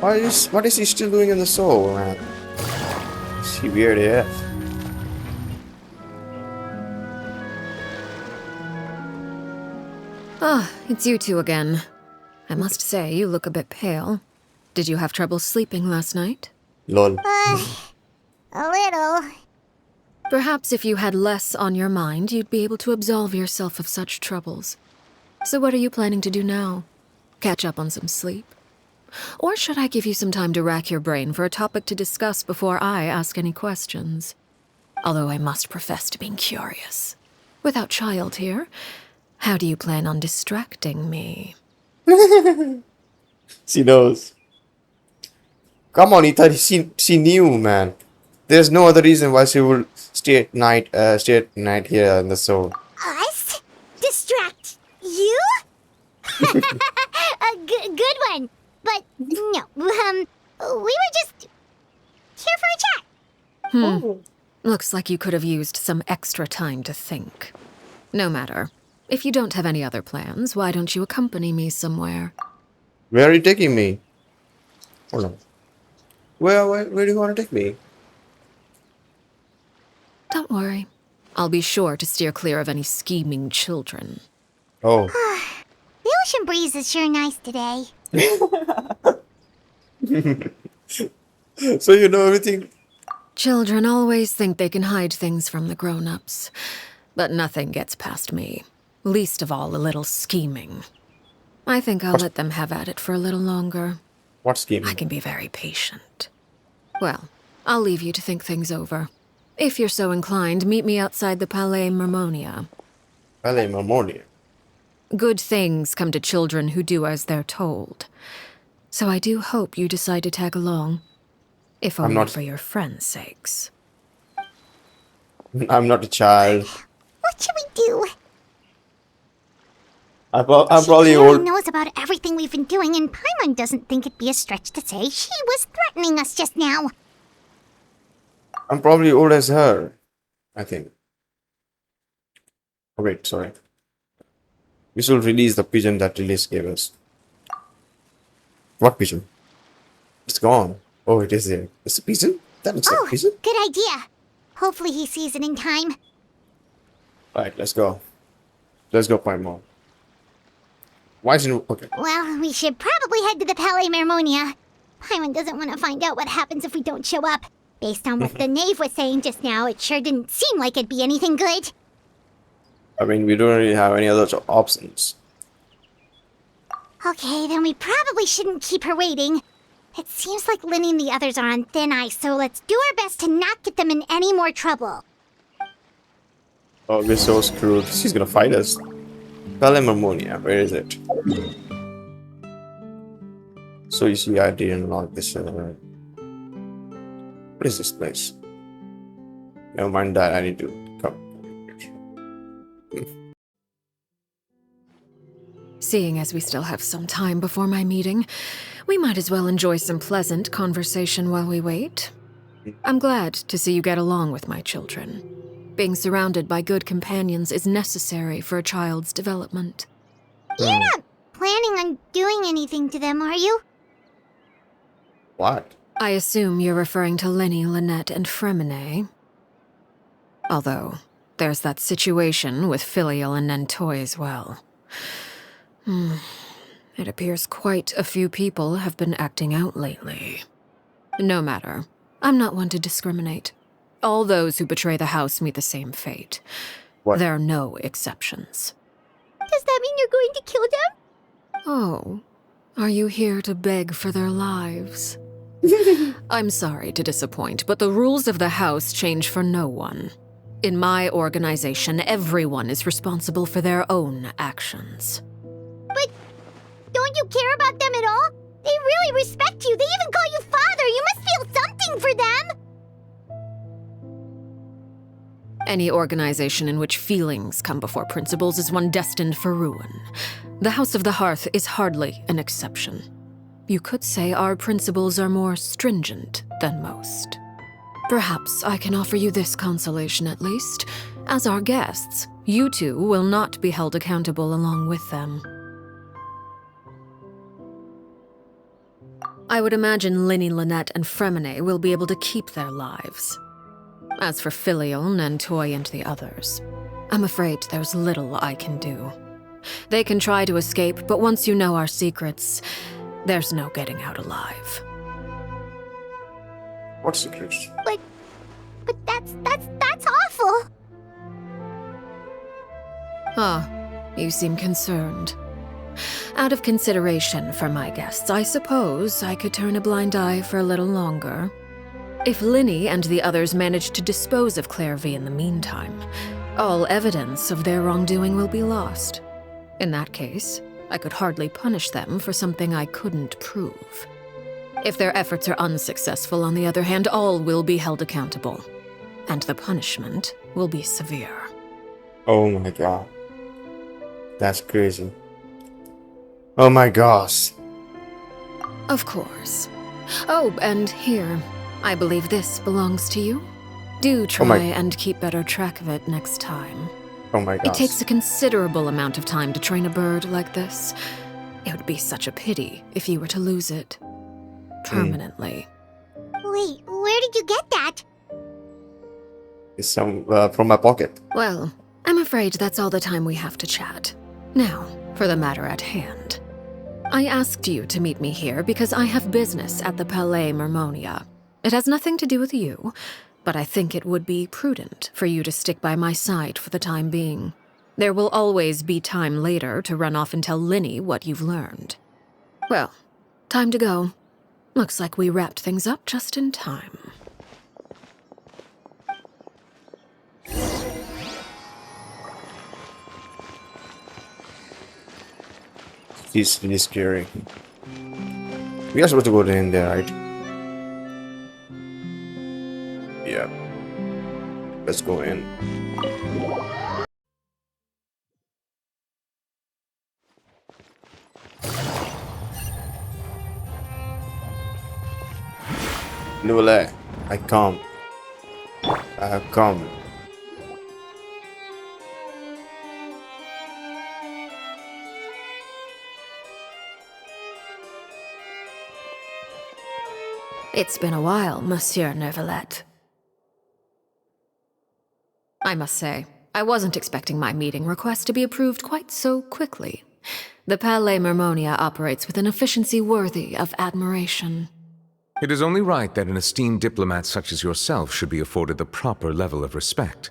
What is he still doing in the soul, man? Is he weird AF? Ah, it's you two again. I must say, you look a bit pale. Did you have trouble sleeping last night? Lol. A little. Perhaps if you had less on your mind, you'd be able to absolve yourself of such troubles. So what are you planning to do now? Catch up on some sleep? Or should I give you some time to rack your brain for a topic to discuss before I ask any questions? Although I must profess to being curious. Without child here, how do you plan on distracting me? She knows. Come on, Ethan. She knew, man. There's no other reason why she would stay at night here in the soul. Us? Distract you? A good one. But no, we were just here for a chat. Looks like you could have used some extra time to think. No matter. If you don't have any other plans, why don't you accompany me somewhere? Where are you taking me? Hold on. Where do you want to take me? Don't worry. I'll be sure to steer clear of any scheming children. Oh. The ocean breeze is sure nice today. So you know everything? Children always think they can hide things from the grown-ups. But nothing gets past me. Least of all a little scheming. I think I'll let them have at it for a little longer. What scheme? I can be very patient. Well, I'll leave you to think things over. If you're so inclined, meet me outside the Palais Mermonia. Palais Mermonia. Good things come to children who do as they're told. So I do hope you decide to tag along. If only for your friends' sakes. I'm not a child. What should we do? I'm probably She old. knows about everything we've been doing, and Paimon doesn't think it'd be a stretch to say she was threatening us just now. I'm probably old as her. I think. Oh wait, sorry. We should release the pigeon that Release gave us. What pigeon? It's gone. Oh, it is there. It's a pigeon? That looks like a pigeon. Good idea. Hopefully he sees it in time. Alright, let's go. Let's go find more. Why isn't it okay? Well, we should probably head to the Palais Mermonia. Paimon doesn't want to find out what happens if we don't show up. Based on what the knave was saying just now, it sure didn't seem like it'd be anything good. I mean, we don't really have any other options. Okay, then we probably shouldn't keep her waiting. It seems like Linny and the others are on thin ice, so let's do our best to not get them in any more trouble. Oh, we're so screwed. She's gonna fight us. Palais Mermonia, where is it? So you see, I didn't unlock this. What is this place? Never mind that. I need to come. Seeing as we still have some time before my meeting, we might as well enjoy some pleasant conversation while we wait. I'm glad to see you get along with my children. Being surrounded by good companions is necessary for a child's development. You're not planning on doing anything to them, are you? What? I assume you're referring to Lenny, Lynette, and Fremine. Although, there's that situation with Filial and Nentoy as well. It appears quite a few people have been acting out lately. No matter. I'm not one to discriminate. All those who betray the house meet the same fate. What? There are no exceptions. Does that mean you're going to kill them? Oh, are you here to beg for their lives? I'm sorry to disappoint, but the rules of the house change for no one. In my organization, everyone is responsible for their own actions. But don't you care about them at all? They really respect you. They even call you father. You must feel something for them. Any organization in which feelings come before principles is one destined for ruin. The House of the Hearth is hardly an exception. You could say our principles are more stringent than most. Perhaps I can offer you this consolation at least. As our guests, you two will not be held accountable along with them. I would imagine Linny, Lynette, and Fremine will be able to keep their lives. As for Filion, Nantoy, and the others, I'm afraid there's little I can do. They can try to escape, but once you know our secrets, there's no getting out alive. What secrets? But that's awful. Ah, you seem concerned. Out of consideration for my guests, I suppose I could turn a blind eye for a little longer. If Linny and the others manage to dispose of Clairvy in the meantime, all evidence of their wrongdoing will be lost. In that case, I could hardly punish them for something I couldn't prove. If their efforts are unsuccessful, on the other hand, all will be held accountable. And the punishment will be severe. Oh my god. That's crazy. Oh my gosh. Of course. Oh, and here, I believe this belongs to you. Do try and keep better track of it next time. Oh my gosh. It takes a considerable amount of time to train a bird like this. It would be such a pity if you were to lose it. Permanently. Wait, where did you get that? It's some from my pocket. Well, I'm afraid that's all the time we have to chat. Now, for the matter at hand. I asked you to meet me here because I have business at the Palais Mermonia. It has nothing to do with you, but I think it would be prudent for you to stick by my side for the time being. There will always be time later to run off and tell Linny what you've learned. Well, time to go. Looks like we wrapped things up just in time. It's really scary. We are supposed to go in there, right? Yeah. Let's go in. Nule, I come. I have come. It's been a while, Monsieur Neuvillette. I must say, I wasn't expecting my meeting request to be approved quite so quickly. The Palais Mermonia operates with an efficiency worthy of admiration. It is only right that an esteemed diplomat such as yourself should be afforded the proper level of respect.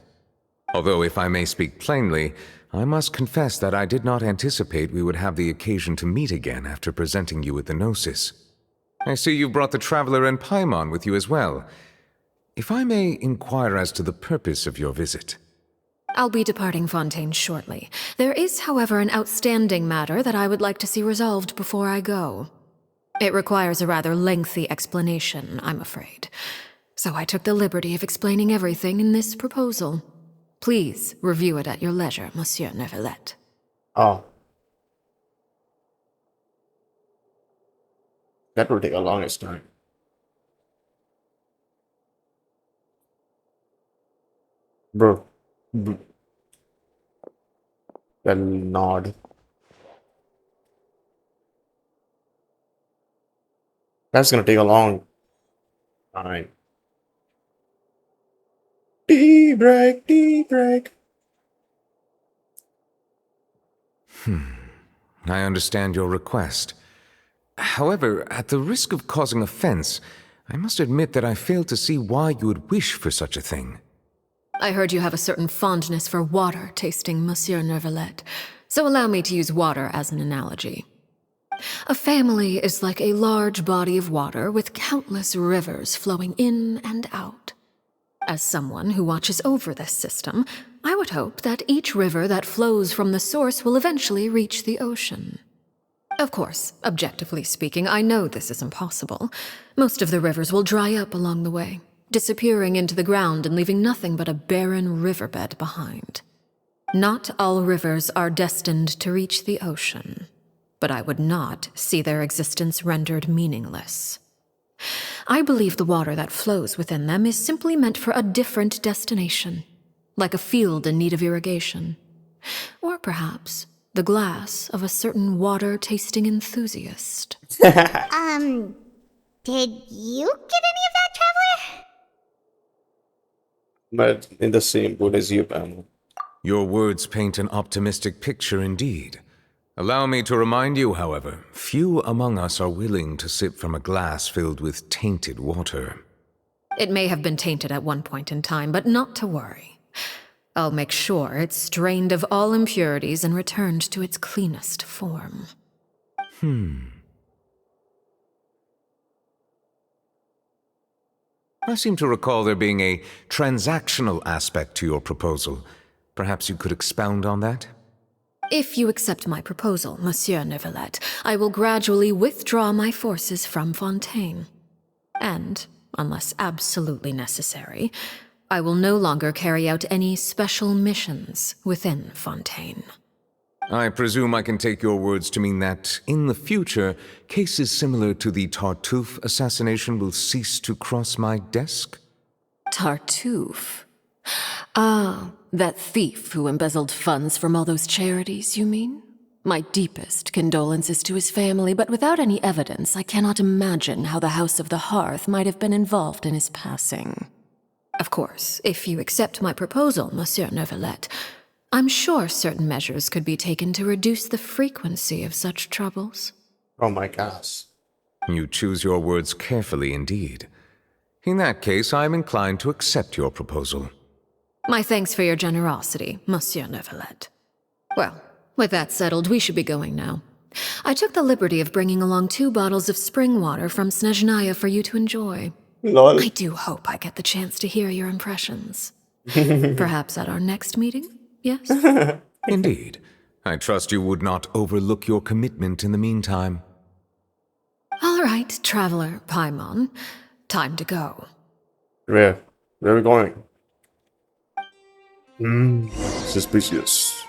Although, if I may speak plainly, I must confess that I did not anticipate we would have the occasion to meet again after presenting you with the Gnosis. I see you brought the Traveler and Paimon with you as well. If I may inquire as to the purpose of your visit. I'll be departing Fontaine shortly. There is, however, an outstanding matter that I would like to see resolved before I go. It requires a rather lengthy explanation, I'm afraid. So I took the liberty of explaining everything in this proposal. Please review it at your leisure, Monsieur Neuvillette. Oh. That will take a longest time. Bro. Well, nod. That's gonna take a long time. Tea break, tea break. I understand your request. However, at the risk of causing offense, I must admit that I fail to see why you would wish for such a thing. I heard you have a certain fondness for water tasting, Monsieur Neuvillette, so allow me to use water as an analogy. A family is like a large body of water with countless rivers flowing in and out. As someone who watches over this system, I would hope that each river that flows from the source will eventually reach the ocean. Of course, objectively speaking, I know this is impossible. Most of the rivers will dry up along the way, disappearing into the ground and leaving nothing but a barren riverbed behind. Not all rivers are destined to reach the ocean, but I would not see their existence rendered meaningless. I believe the water that flows within them is simply meant for a different destination, like a field in need of irrigation. Or perhaps the glass of a certain water-tasting enthusiast. Did you get any of that, Traveler? But in the same boat as you, Paimon. Your words paint an optimistic picture indeed. Allow me to remind you, however, few among us are willing to sip from a glass filled with tainted water. It may have been tainted at one point in time, but not to worry. I'll make sure it's drained of all impurities and returned to its cleanest form. I seem to recall there being a transactional aspect to your proposal. Perhaps you could expound on that? If you accept my proposal, Monsieur Neuvillette, I will gradually withdraw my forces from Fontaine. And, unless absolutely necessary, I will no longer carry out any special missions within Fontaine. I presume I can take your words to mean that, in the future, cases similar to the Tartuffe assassination will cease to cross my desk? Tartuffe? Ah, that thief who embezzled funds from all those charities, you mean? My deepest condolences to his family, but without any evidence, I cannot imagine how the House of the Hearth might have been involved in his passing. Of course, if you accept my proposal, Monsieur Neuvillette, I'm sure certain measures could be taken to reduce the frequency of such troubles. Oh my gosh. You choose your words carefully indeed. In that case, I am inclined to accept your proposal. My thanks for your generosity, Monsieur Neuvillette. Well, with that settled, we should be going now. I took the liberty of bringing along 2 bottles of spring water from Snezhnaya for you to enjoy. Lol. I do hope I get the chance to hear your impressions. Perhaps at our next meeting? Yes? Indeed. I trust you would not overlook your commitment in the meantime. All right, Traveler Paimon. Time to go. Where? Where are we going? Suspicious.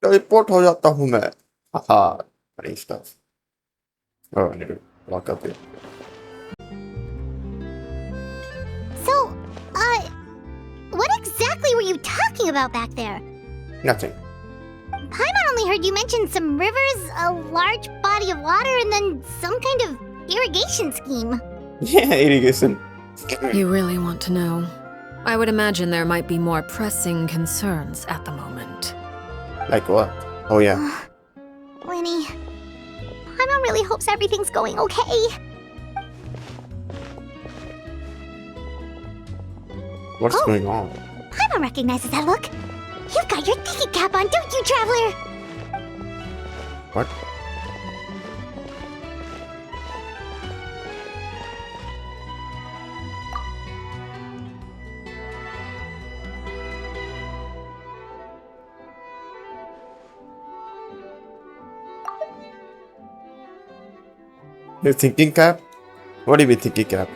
Teleport हो जाता हूँ मैं. Haha. Funny stuff. Oh, I need to walk up here. So, what exactly were you talking about back there? Nothing. Paimon only heard you mention some rivers, a large body of water, and then some kind of irrigation scheme. Yeah, irrigation. You really want to know? I would imagine there might be more pressing concerns at the moment. Like what? Oh yeah. Winnie, Paimon really hopes everything's going okay. What's going on? Paimon recognizes that look. You've got your thinking cap on, don't you, Traveler? What? Your thinking cap? What do you mean thinking cap?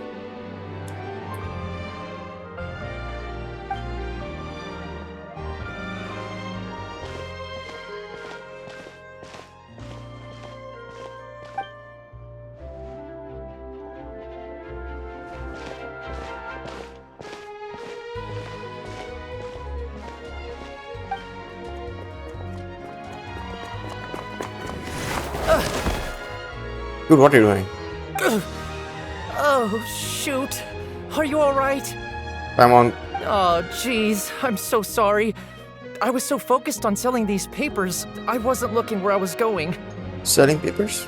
Dude, what are you doing? Oh, shoot. Are you alright? I'm on. Oh, jeez. I'm so sorry. I was so focused on selling these papers, I wasn't looking where I was going. Selling papers?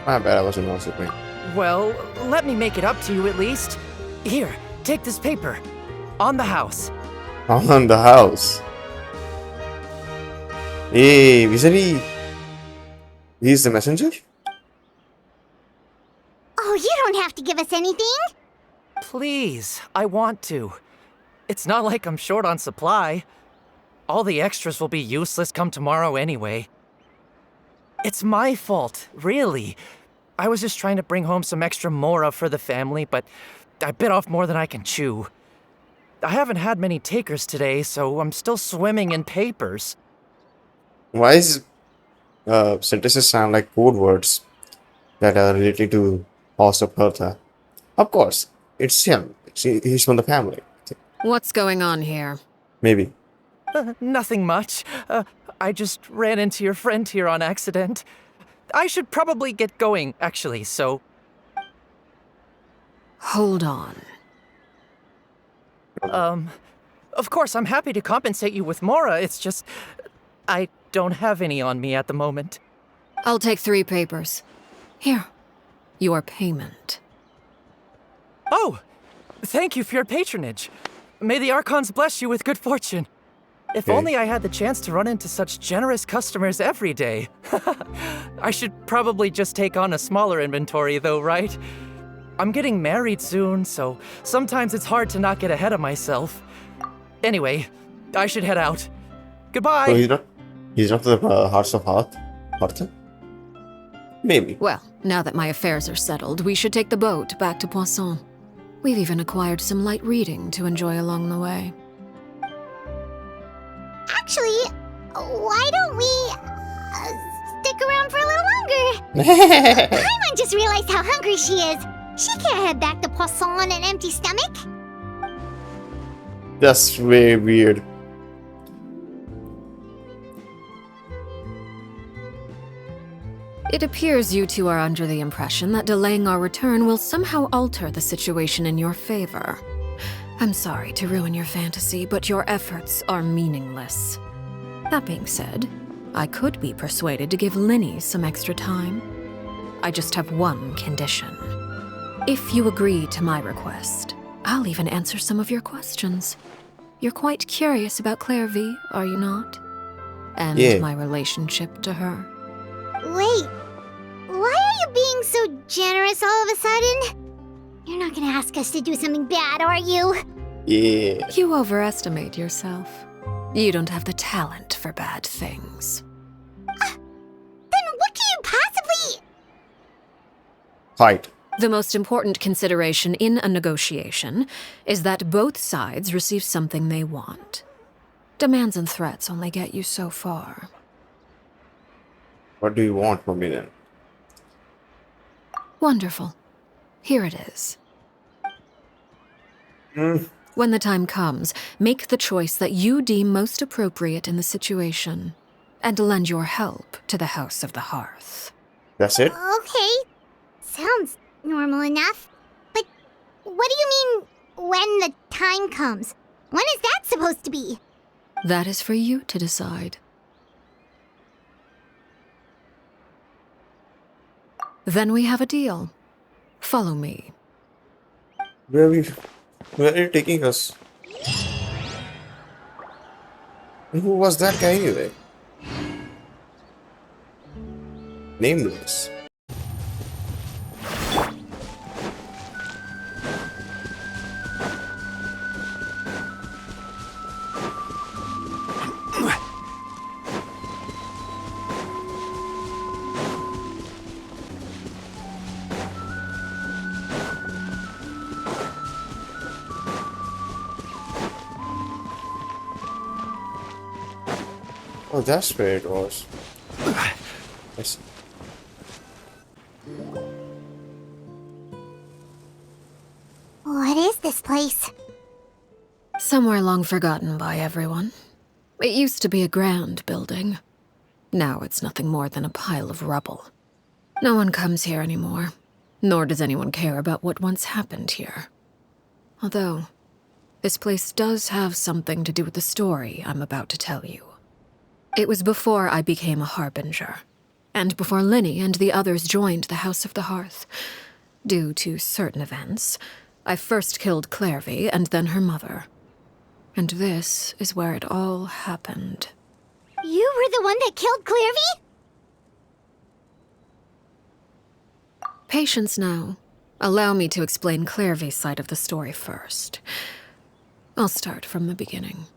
My bad, I wasn't gossiping. Well, let me make it up to you at least. Here, take this paper. On the house. On the house. Hey, isn't he? He's the messenger? Oh, you don't have to give us anything. Please, I want to. It's not like I'm short on supply. All the extras will be useless come tomorrow anyway. It's my fault, really. I was just trying to bring home some extra mora for the family, but I bit off more than I can chew. I haven't had many takers today, so I'm still swimming in papers. Why is sentences sound like code words that are related to House of Hertha? Of course, it's him. He's from the family. What's going on here? Maybe. Nothing much. I just ran into your friend here on accident. I should probably get going, actually, so... Hold on. Of course, I'm happy to compensate you with Mora, it's just... I don't have any on me at the moment. I'll take 3 papers. Here. Your payment. Oh! Thank you for your patronage. May the Archons bless you with good fortune. If Okay. only I had the chance to run into such generous customers every day. I should probably just take on a smaller inventory, though, right? I'm getting married soon, so sometimes it's hard to not get ahead of myself. Anyway, I should head out. Goodbye! So he's not the Hearts of Hearth? Maybe. Well, now that my affairs are settled, we should take the boat back to Poisson. We've even acquired some light reading to enjoy along the way. Actually, why don't we stick around for a little longer? Paimon just realized how hungry she is. She can't head back to Poisson on an empty stomach. That's way weird. It appears you two are under the impression that delaying our return will somehow alter the situation in your favor. I'm sorry to ruin your fantasy, but your efforts are meaningless. That being said, I could be persuaded to give Linny some extra time. I just have one condition. If you agree to my request, I'll even answer some of your questions. You're quite curious about Clairvy, are you not? And Yeah. my relationship to her. Wait, why are you being so generous all of a sudden? You're not gonna ask us to do something bad, are you? Yeah. You overestimate yourself. You don't have the talent for bad things. Then what can you possibly... Fight. The most important consideration in a negotiation is that both sides receive something they want. Demands and threats only get you so far. What do you want from me then? Wonderful. Here it is. When the time comes, make the choice that you deem most appropriate in the situation, and lend your help to the House of the Hearth. That's it? Okay, sounds normal enough. But what do you mean, when the time comes? When is that supposed to be? That is for you to decide. Then we have a deal. Follow me. Where are you taking us? And who was that guy anyway? Nameless. Oh, that's where it was. I see. What is this place? Somewhere long forgotten by everyone. It used to be a grand building. Now it's nothing more than a pile of rubble. No one comes here anymore, nor does anyone care about what once happened here. Although, this place does have something to do with the story I'm about to tell you. It was before I became a harbinger, and before Linny and the others joined the House of the Hearth. Due to certain events, I first killed Clairvy and then her mother. And this is where it all happened. You were the one that killed Clairvy? Patience now. Allow me to explain Clairvy's side of the story first. I'll start from the beginning.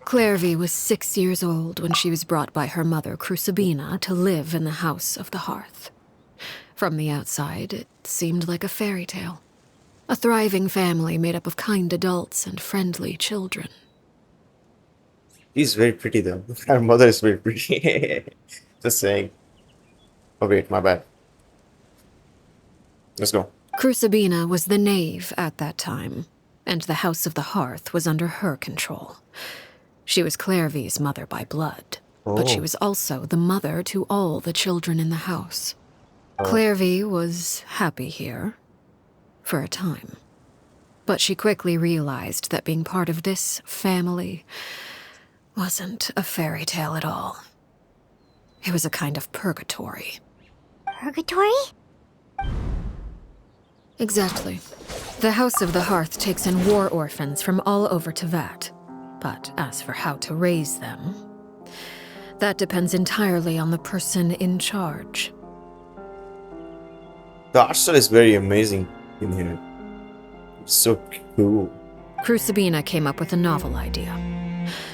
Clairvy was 6 years old when she was brought by her mother, Crucibina, to live in the House of the Hearth. From the outside, it seemed like a fairy tale. A thriving family made up of kind adults and friendly children. She's very pretty though. Her mother is very pretty. Just saying. Oh wait, my bad. Let's go. Crucibina was the knave at that time. and the House of the Hearth was under her control. She was Clairvy's mother by blood, but she Oh. was also the mother to all the children in the house. Clairvy was happy here, for a time. But she quickly realized that being part of this family wasn't a fairy tale at all. It was a kind of purgatory. Purgatory? Exactly. The House of the Hearth takes in war orphans from all over Tevat. But as for how to raise them, that depends entirely on the person in charge. The art style is very amazing in here. It's so cool. Crucibina came up with a novel idea.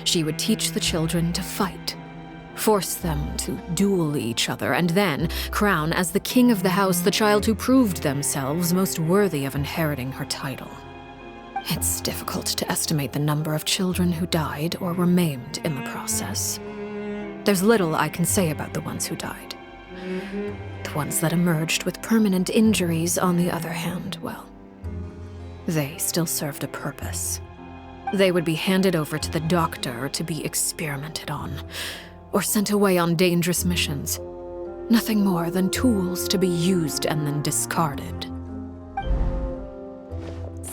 She would teach the children to fight, force them to duel each other, and then crown as the king of the house the child who proved themselves most worthy of inheriting her title. It's difficult to estimate the number of children who died or were maimed in the process. There's little I can say about the ones who died. The ones that emerged with permanent injuries, on the other hand, well, they still served a purpose. They would be handed over to the doctor to be experimented on, or sent away on dangerous missions. Nothing more than tools to be used and then discarded.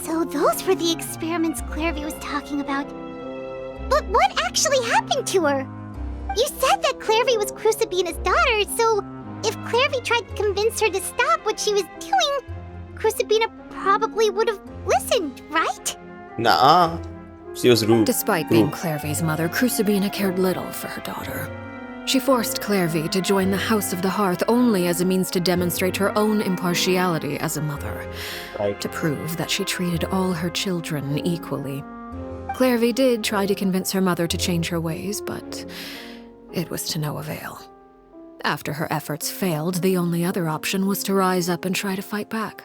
So those were the experiments Clairvy was talking about. But what actually happened to her? You said that Clairvy was Crucibina's daughter, so if Clairvy tried to convince her to stop what she was doing, Crucibina probably would have listened, right? Nah, she was rude. Despite being Clairvy's mother, Crucibina cared little for her daughter. She forced Clairvy to join the House of the Hearth only as a means to demonstrate her own impartiality as a mother, Right. to prove that she treated all her children equally. Clairvy did try to convince her mother to change her ways, but it was to no avail. After her efforts failed, the only other option was to rise up and try to fight back.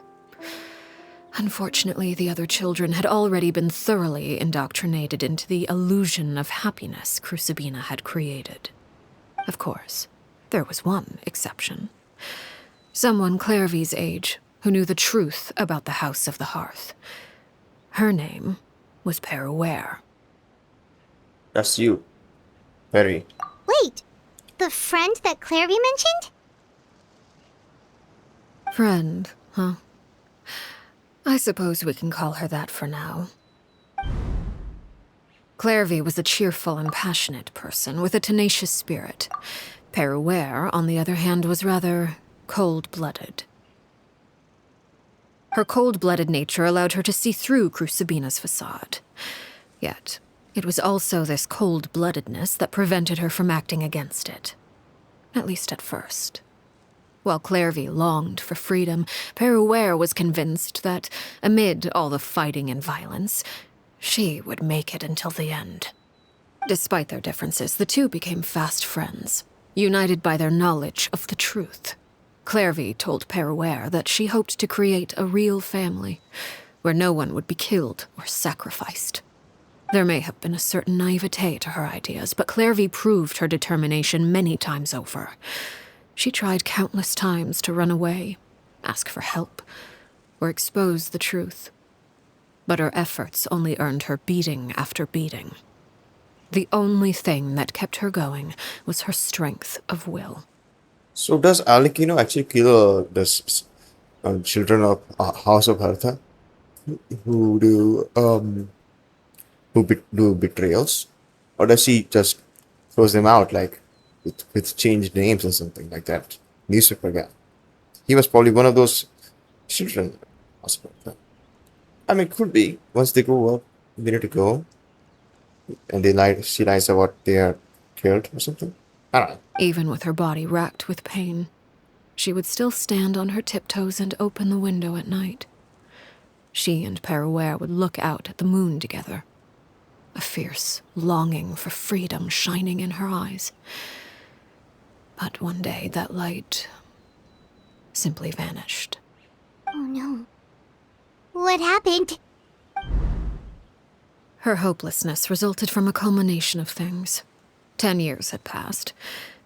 Unfortunately, the other children had already been thoroughly indoctrinated into the illusion of happiness Crucibina had created. Of course, there was one exception. Someone Clairvy's age who knew the truth about the House of the Hearth. Her name was Peruere. That's you. Very. Wait, the friend that Clairvy mentioned? Friend, huh? I suppose we can call her that for now. Clairvy was a cheerful and passionate person with a tenacious spirit. Peruere, on the other hand, was rather cold-blooded. Her cold-blooded nature allowed her to see through Crucibina's facade. Yet, it was also this cold-bloodedness that prevented her from acting against it. At least at first. While Clairvy longed for freedom, Peruere was convinced that, amid all the fighting and violence, she would make it until the end. Despite their differences, the two became fast friends, united by their knowledge of the truth. Clairvy told Peruere that she hoped to create a real family, where no one would be killed or sacrificed. There may have been a certain naivete to her ideas, but Clairvy proved her determination many times over. She tried countless times to run away, ask for help, or expose the truth. But her efforts only earned her beating after beating. The only thing that kept her going was her strength of will. So does Alikino actually kill the children of House of Hertha who do betrayals, or does she just throws them out like with changed names or something like that? Newspaper guy. He was probably one of those children. House of Hertha. I mean, could be. Once they grow up, they need to go, and she lies about they are killed or something. I don't know. Even with her body racked with pain, she would still stand on her tiptoes and open the window at night. She and Peruere would look out at the moon together, a fierce longing for freedom shining in her eyes. But one day that light simply vanished. Oh no. What happened? Her hopelessness resulted from a culmination of things. 10 years had passed.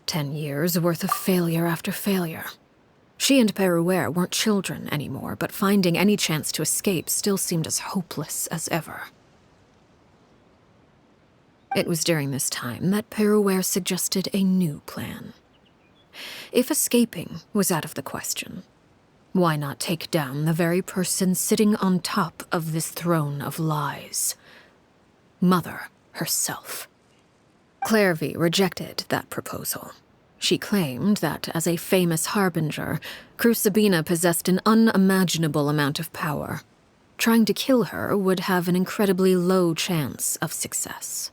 10 years worth of failure after failure. She and Peruere weren't children anymore, but finding any chance to escape still seemed as hopeless as ever. It was during this time that Peruere suggested a new plan. If escaping was out of the question, why not take down the very person sitting on top of this throne of lies? Mother herself. Clairvy rejected that proposal. She claimed that, as a famous harbinger, Crucibina possessed an unimaginable amount of power. Trying to kill her would have an incredibly low chance of success.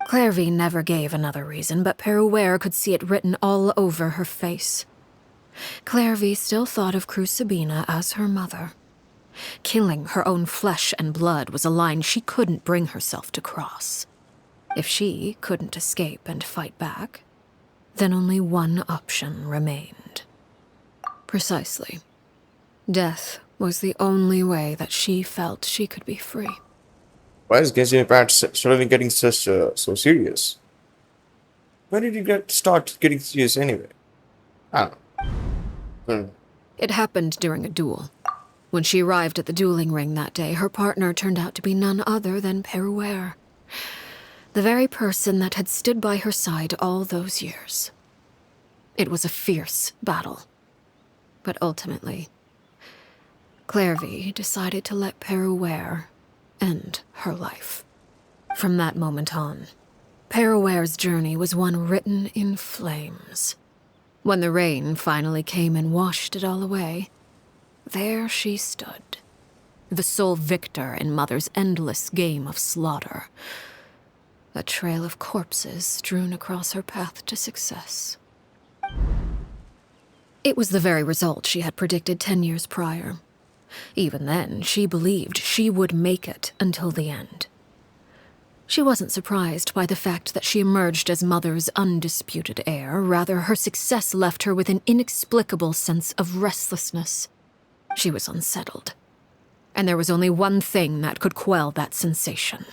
Clairvy never gave another reason, but Peruere could see it written all over her face. Clairvy still thought of Crucibina as her mother. Killing her own flesh and blood was a line she couldn't bring herself to cross. If she couldn't escape and fight back, then only one option remained. Precisely. Death was the only way that she felt she could be free. Why is Genshin Impact suddenly getting so serious? When did you start getting serious anyway? I don't know. It happened during a duel. When she arrived at the dueling ring that day, her partner turned out to be none other than Peruere. The very person that had stood by her side all those years. It was a fierce battle. But ultimately, Clairvy decided to let Peruere end her life. From that moment on, Peruere's journey was one written in flames. When the rain finally came and washed it all away, there she stood, the sole victor in Mother's endless game of slaughter. A trail of corpses strewn across her path to success. It was the very result she had predicted 10 years prior. Even then, she believed she would make it until the end. She wasn't surprised by the fact that she emerged as Mother's undisputed heir. Rather, her success left her with an inexplicable sense of restlessness. She was unsettled. And there was only one thing that could quell that sensation.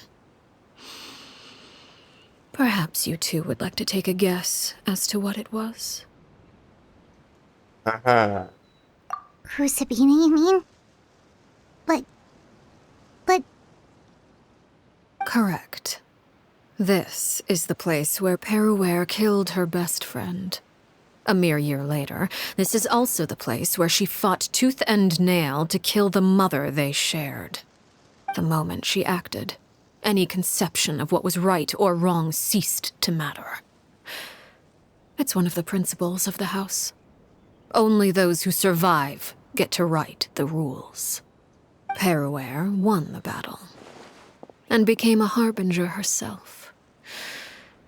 Perhaps you two would like to take a guess as to what it was? Haha. Crucibina, you mean? But... Correct. This is the place where Peruere killed her best friend. A mere year later, this is also the place where she fought tooth and nail to kill the mother they shared. The moment she acted, any conception of what was right or wrong ceased to matter. It's one of the principles of the house. Only those who survive get to write the rules. Peruere won the battle, and became a harbinger herself.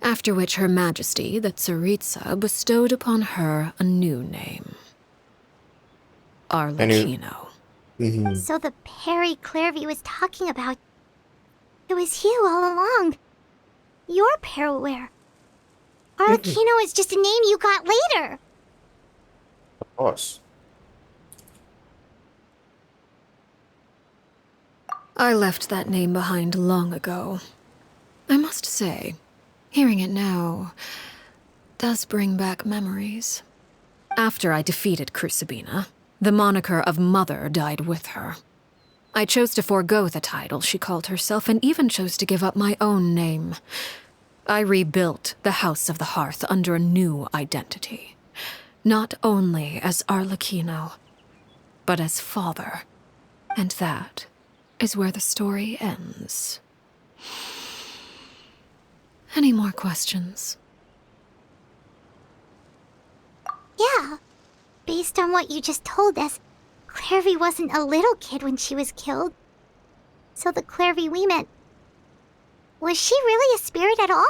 After which Her Majesty, the Tsaritsa, bestowed upon her a new name. Arlecchino. So the Perry Clairvy was talking about... It was you all along. You're Peruere. Arlecchino is just a name you got later. Of course. I left that name behind long ago. I must say, hearing it now does bring back memories. After I defeated Crucibina, the moniker of Mother died with her. I chose to forego the title she called herself, and even chose to give up my own name. I rebuilt the House of the Hearth under a new identity. Not only as Arlecchino, but as father. And that is where the story ends. Any more questions? Yeah. Based on what you just told us, Clairvy wasn't a little kid when she was killed. So the Clairvy we met... Was she really a spirit at all?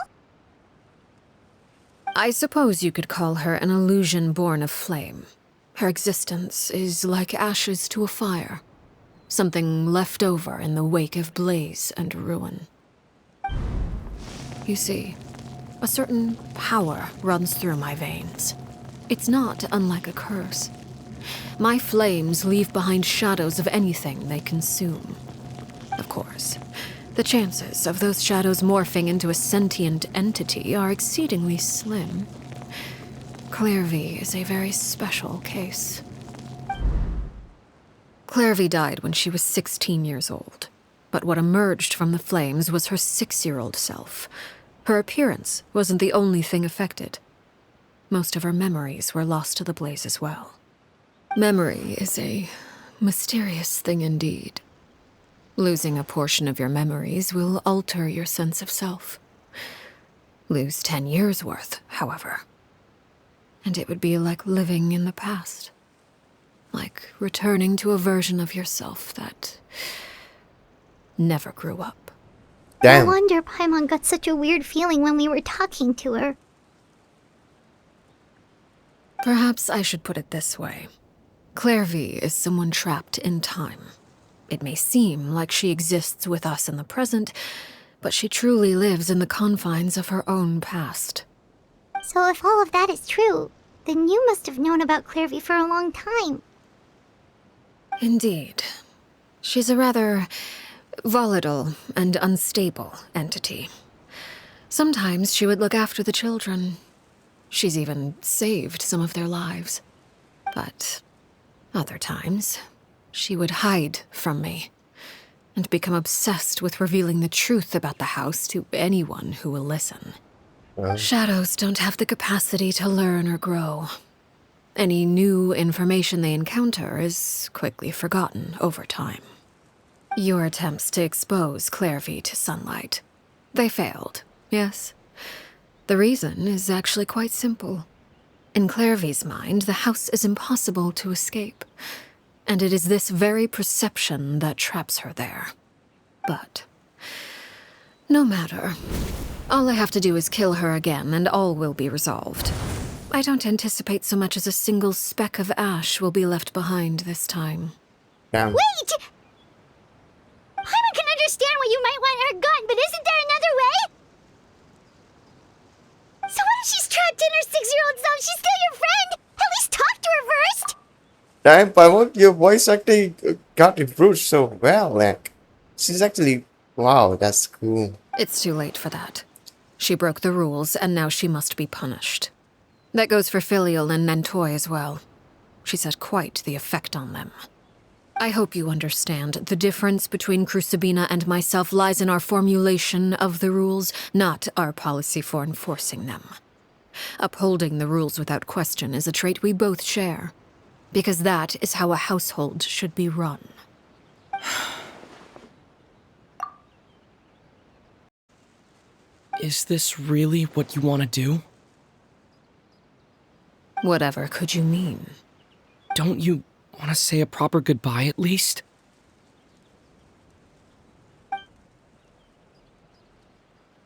I suppose you could call her an illusion born of flame. Her existence is like ashes to a fire. Something left over in the wake of blaze and ruin. You see, a certain power runs through my veins. It's not unlike a curse. My flames leave behind shadows of anything they consume. Of course, the chances of those shadows morphing into a sentient entity are exceedingly slim. Clairvy is a very special case. Clairvy died when she was 16 years old. But what emerged from the flames was her 6-year-old self. Her appearance wasn't the only thing affected. Most of her memories were lost to the blaze as well. Memory is a mysterious thing indeed. Losing a portion of your memories will alter your sense of self. Lose 10 years' worth, however, and it would be like living in the past. Like returning to a version of yourself that never grew up. No Damn. wonder Paimon got such a weird feeling when we were talking to her. Perhaps I should put it this way. Clairvy is someone trapped in time. It may seem like she exists with us in the present, but she truly lives in the confines of her own past. So if all of that is true, then you must have known about Clairvy for a long time. Indeed. She's a rather volatile and unstable entity. Sometimes she would look after the children. She's even saved some of their lives. But other times, she would hide from me and become obsessed with revealing the truth about the house to anyone who will listen. Shadows don't have the capacity to learn or grow. Any new information they encounter is quickly forgotten over time. Your attempts to expose Clairvy to sunlight. They failed, yes. The reason is actually quite simple. In Clairvy's mind, the house is impossible to escape, and it is this very perception that traps her there. But no matter. All I have to do is kill her again, and all will be resolved. I don't anticipate so much as a single speck of ash will be left behind this time. Damn. Wait! Paimon can understand why you might want her gone, but isn't there another way? So what if she's trapped in her 6-year-old self? She's still your friend! At least talk to her first! Damn, Paimon, your voice actually got improved so well. Like, she's actually, wow, that's cool. It's too late for that. She broke the rules, and now she must be punished. That goes for Filial and Nentoy as well. She's had quite the effect on them. I hope you understand. The difference between Crucibina and myself lies in our formulation of the rules, not our policy for enforcing them. Upholding the rules without question is a trait we both share, because that is how a household should be run. Is this really what you want to do? Whatever could you mean? Don't you want to say a proper goodbye at least?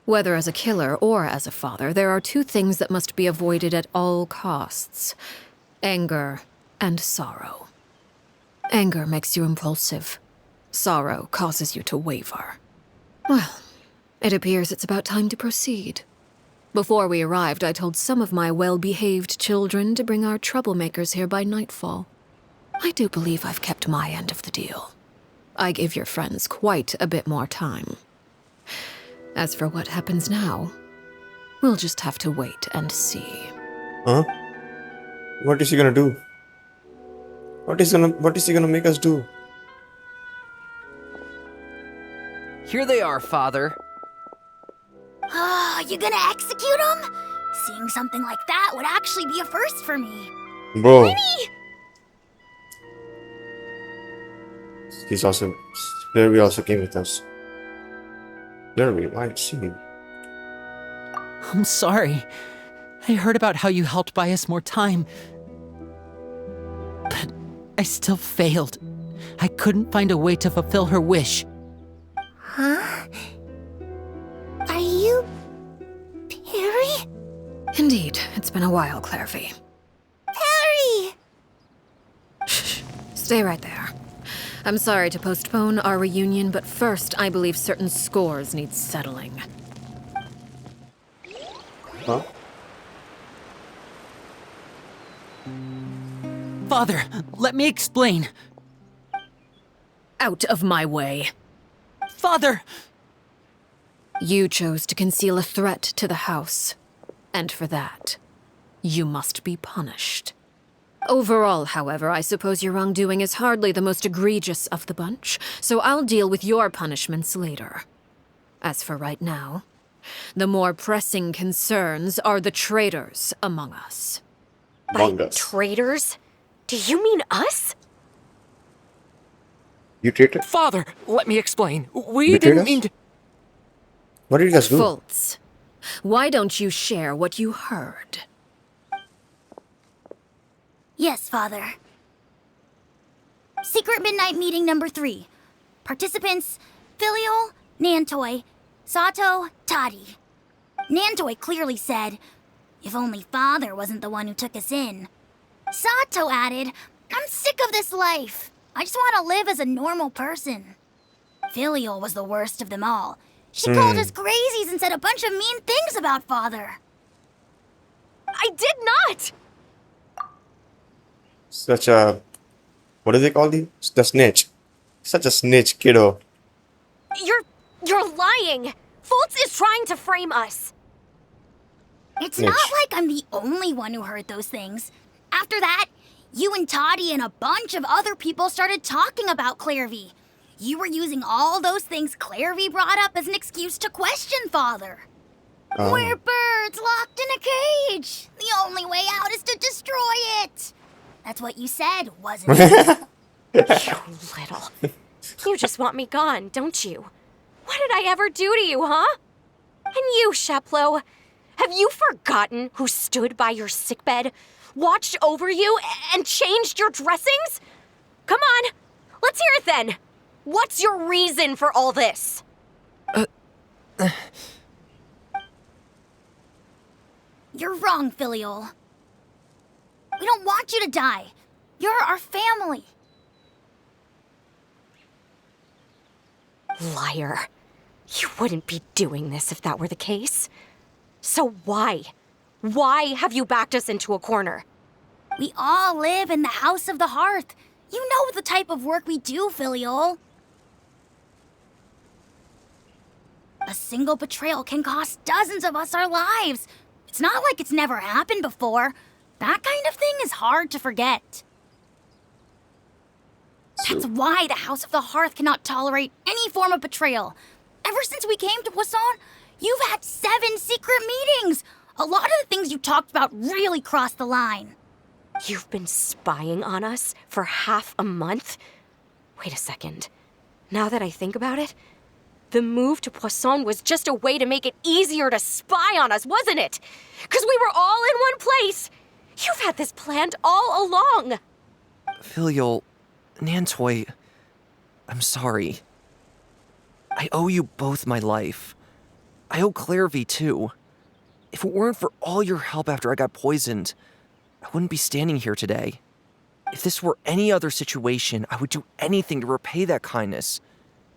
Whether as a killer or as a father, there are two things that must be avoided at all costs: anger and sorrow. Anger makes you impulsive. Sorrow causes you to waver. Well, it appears it's about time to proceed. Before we arrived, I told some of my well-behaved children to bring our troublemakers here by nightfall. I do believe I've kept my end of the deal. I give your friends quite a bit more time. As for what happens now, we'll just have to wait and see. Huh? What is he gonna do? What is he gonna make us do? Here they are, Father. Ah, you gonna execute him? Seeing something like that would actually be a first for me. Bro. He's also, Larry also came with us. Larry, why did she? I'm sorry. I heard about how you helped buy us more time. But I still failed. I couldn't find a way to fulfill her wish. Huh? Are you... Perry? Indeed, it's been a while, Clairvy. Perry! Shh, stay right there. I'm sorry to postpone our reunion, but first, I believe certain scores need settling. Huh? Father, let me explain. Out of my way. Father! You chose to conceal a threat to the house. And for that, you must be punished. Overall, however, I suppose your wrongdoing is hardly the most egregious of the bunch, so I'll deal with your punishments later. As for right now, the more pressing concerns are the traitors among us. Among us. Traitors? Do you mean us? You traitor? Father, let me explain. We Betrayed didn't us? mean to. What did you guys do? Fultz, why don't you share what you heard? Yes, Father. Secret Midnight Meeting number 3. Participants, Filial, Nantoy, Sato, Toddy. Nantoy clearly said, if only Father wasn't the one who took us in. Sato added, I'm sick of this life. I just want to live as a normal person. Filial was the worst of them all. She called us crazies and said a bunch of mean things about Father. I did not! Such a, what do they call you? The snitch. Such a snitch, kiddo. You're lying! Fultz is trying to frame us! It's Mitch. not like I'm the only one who heard those things. After that, you and Toddy and a bunch of other people started talking about Clairvy. You were using all those things Clairvy brought up as an excuse to question Father. We're birds locked in a cage. The only way out is to destroy it. That's what you said, wasn't it? You little. You just want me gone, don't you? What did I ever do to you, huh? And you, Sheplo, have you forgotten who stood by your sickbed, watched over you, and changed your dressings? Come on, let's hear it then. What's your reason for all this? You're wrong, Filial. We don't want you to die. You're our family. Liar. You wouldn't be doing this if that were the case. So why? Why have you backed us into a corner? We all live in the House of the Hearth. You know the type of work we do, Filial. A single betrayal can cost dozens of us our lives. It's not like it's never happened before. That kind of thing is hard to forget. That's why the House of the Hearth cannot tolerate any form of betrayal. Ever since we came to Poisson, you've had 7 secret meetings. A lot of the things you talked about really crossed the line. You've been spying on us for half a month? Wait a second. Now that I think about it, the move to Poisson was just a way to make it easier to spy on us, wasn't it? Because we were all in one place. You've had this planned all along. Filial, Nantoy, I'm sorry. I owe you both my life. I owe Clairvy too. If it weren't for all your help after I got poisoned, I wouldn't be standing here today. If this were any other situation, I would do anything to repay that kindness,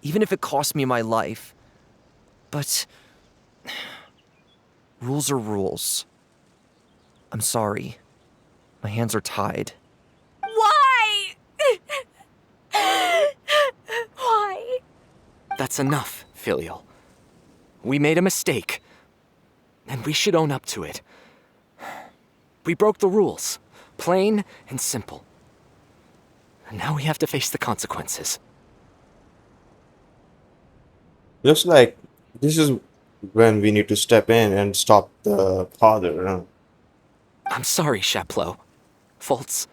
even if it cost me my life. But rules are rules. I'm sorry. My hands are tied. Why? Why? That's enough, Filial. We made a mistake, and we should own up to it. We broke the rules, plain and simple. And now we have to face the consequences. Looks like this is when we need to step in and stop the father. Huh? I'm sorry, Sheplo. Fultz.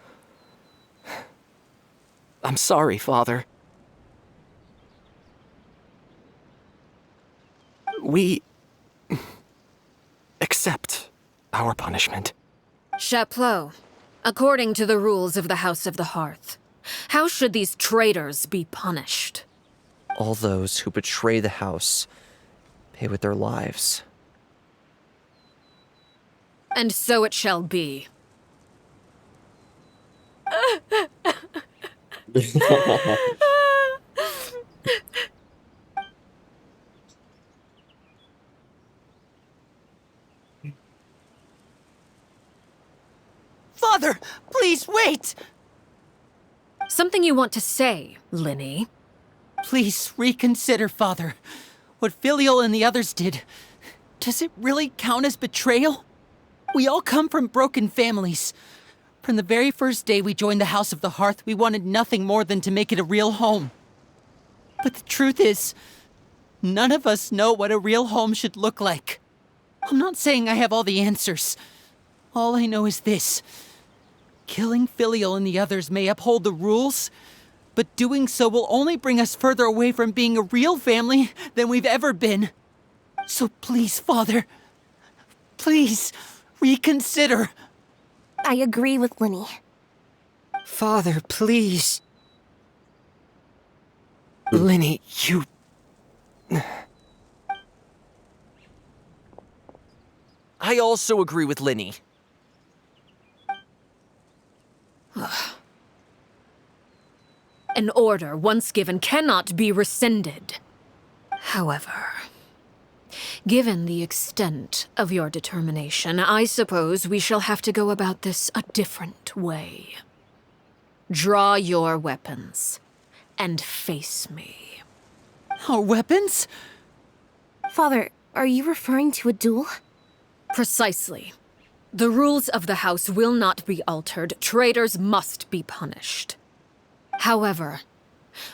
I'm sorry, Father. We accept our punishment. Chaplot, according to the rules of the House of the Hearth, how should these traitors be punished? All those who betray the house pay with their lives. And so it shall be. Father, please wait! Something you want to say, Linny? Please reconsider, Father. What Filial and the others did, does it really count as betrayal? We all come from broken families. From the very first day we joined the House of the Hearth, we wanted nothing more than to make it a real home. But the truth is, none of us know what a real home should look like. I'm not saying I have all the answers. All I know is this. Killing Filial and the others may uphold the rules, but doing so will only bring us further away from being a real family than we've ever been. So please, Father, please, reconsider. I agree with Linny. Father, please. Linny, you... I also agree with Linny. An order once given cannot be rescinded. However, given the extent of your determination, I suppose we shall have to go about this a different way. Draw your weapons and face me. Our weapons? Father, are you referring to a duel? Precisely. The rules of the house will not be altered. Traitors must be punished. However,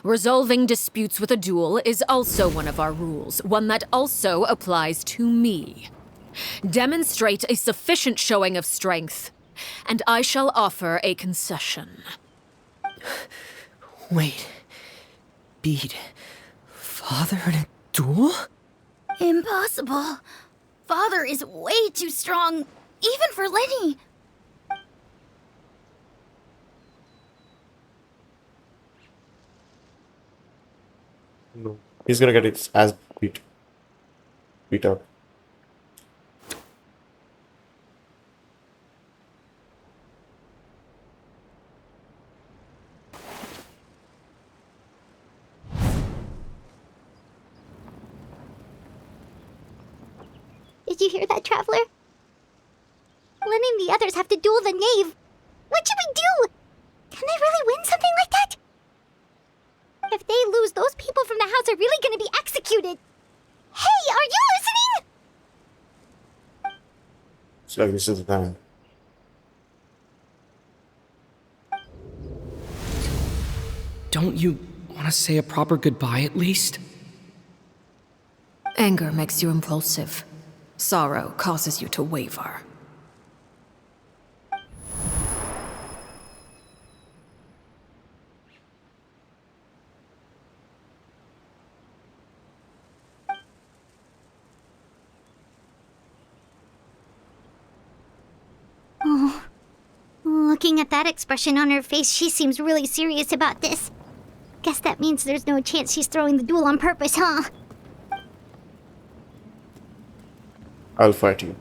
resolving disputes with a duel is also one of our rules, one that also applies to me. Demonstrate a sufficient showing of strength, and I shall offer a concession. Wait. Beat Father in a duel? Impossible. Father is way too strong, even for Lenny. No. He's gonna get his ass beat up. Did you hear that, Traveler? Lenny and the others have to duel the knave. What should we do? Can they really win something like that? If they lose, those people from the house are really gonna be executed. Hey, are you listening? It's like this is the time. Don't you want to say a proper goodbye at least? Anger makes you impulsive. Sorrow causes you to waver. Oh, looking at that expression on her face, she seems really serious about this. Guess that means there's no chance she's throwing the duel on purpose, huh? I'll fight you.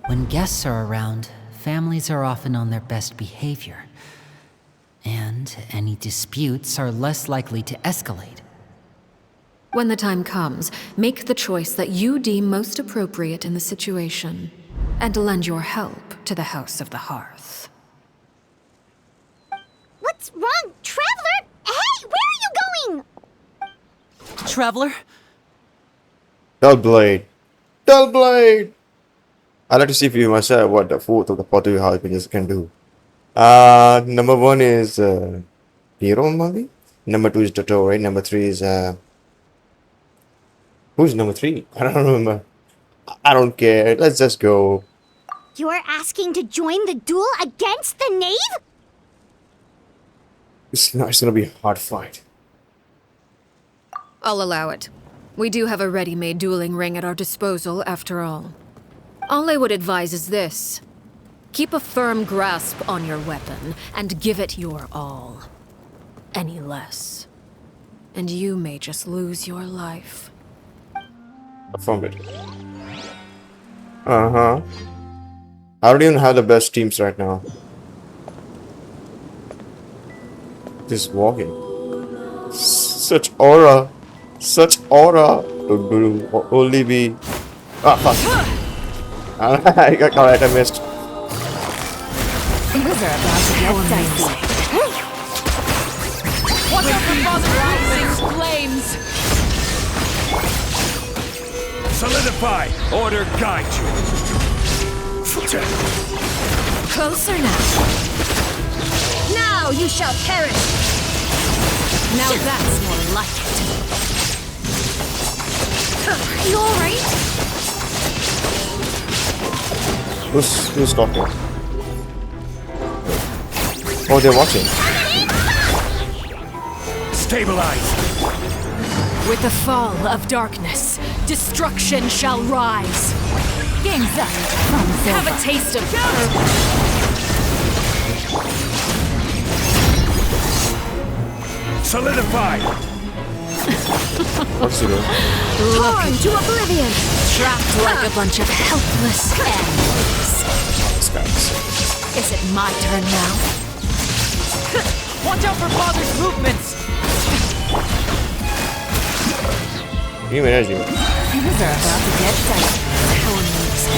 When guests are around, families are often on their best behavior. And any disputes are less likely to escalate. When the time comes, make the choice that you deem most appropriate in the situation, and lend your help to the House of the Hearth. What's wrong, Traveler? Hey, where are you going? Traveler? Dull Blade. Dull Blade! I'd like to see if you must have what the fourth of the Pottery Harpiness can do. Number one is Hero, maybe? Number two is Dottore. Number three is who's number three? I don't remember. I don't care. Let's just go. You're asking to join the duel against the knave? It's gonna be a hard fight. I'll allow it. We do have a ready-made dueling ring at our disposal, after all. All I would advise is this. Keep a firm grasp on your weapon, and give it your all. Any less, and you may just lose your life. Affirm it. Uh-huh. I don't even have the best teams right now. Just walking. Such aura. Such aura. Only be... Ah, fuck. Alright, I missed. Things are about to get dicey. Watch out for Father Rising flames! Solidify! Order guide you! Closer now. Now you shall perish. Now that's more like it. Are you alright? Who's talking? Oh, they're watching. Stabilize! With the fall of darkness, destruction shall rise. Game's up. Have a taste of Solidify! What's he doing? torn to oblivion, trapped like a bunch of helpless animals. This guy's. Is it my turn now? Watch out for Father's movements! Give me energy. Things are about to get dicey. How amusing.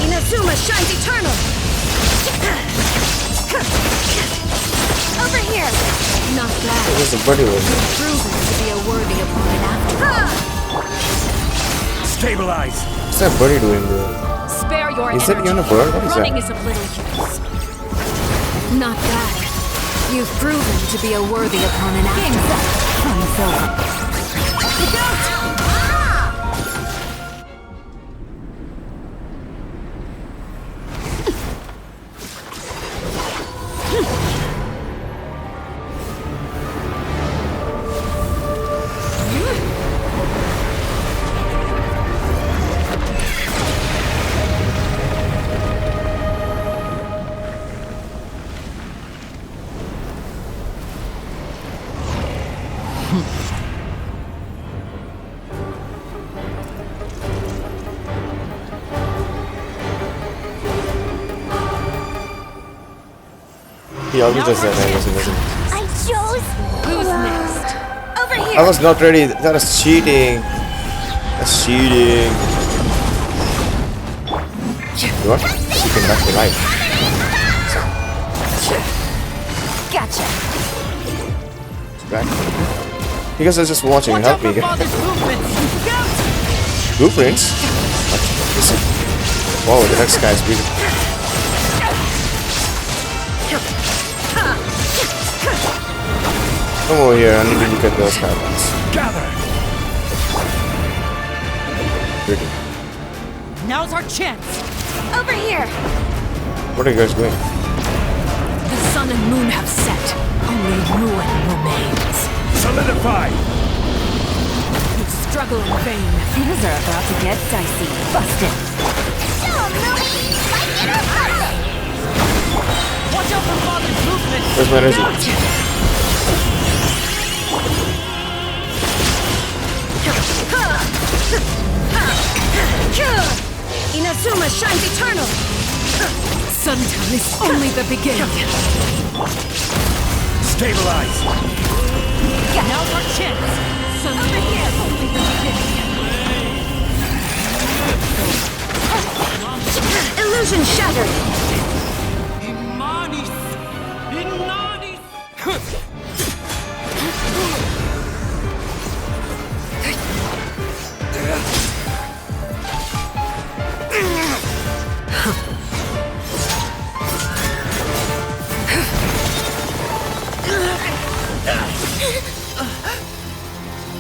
Inazuma shines eternal! Over here! Not bad. There's a buddy with me. Proven to be a worthy opponent after all. Stabilize! What's that buddy doing there? Spare your Is that energy. even a bird? What is Running that? is of little use. Not bad. You've proven to be a worthy opponent after all. Fun's over. Look out! He always does that. I chose. Who's next? Over I here! was not ready. That was cheating. That's cheating. What? She came back to life. Gotcha. She's back. You guys are just watching. Watch Help out me. for Father's movements! Look out! Blueprints? What? Listen. Whoa, the next guy's beautiful. Come over here. I need to look at those cards. Gather! Pretty. Now's our chance! Over here! What are you guys doing? The sun and moon have set. Only ruin remains. Solidify! You struggle in vain. Things are about to get dicey. Busted. Show 'em, Louie! Like it or bust it! Watch out for Father's movements! Where's my energy? Inazuma shines eternal. Sundown is only the beginning. Stabilize! Now's our chance! Sundown is only the beginning. Illusion shattered.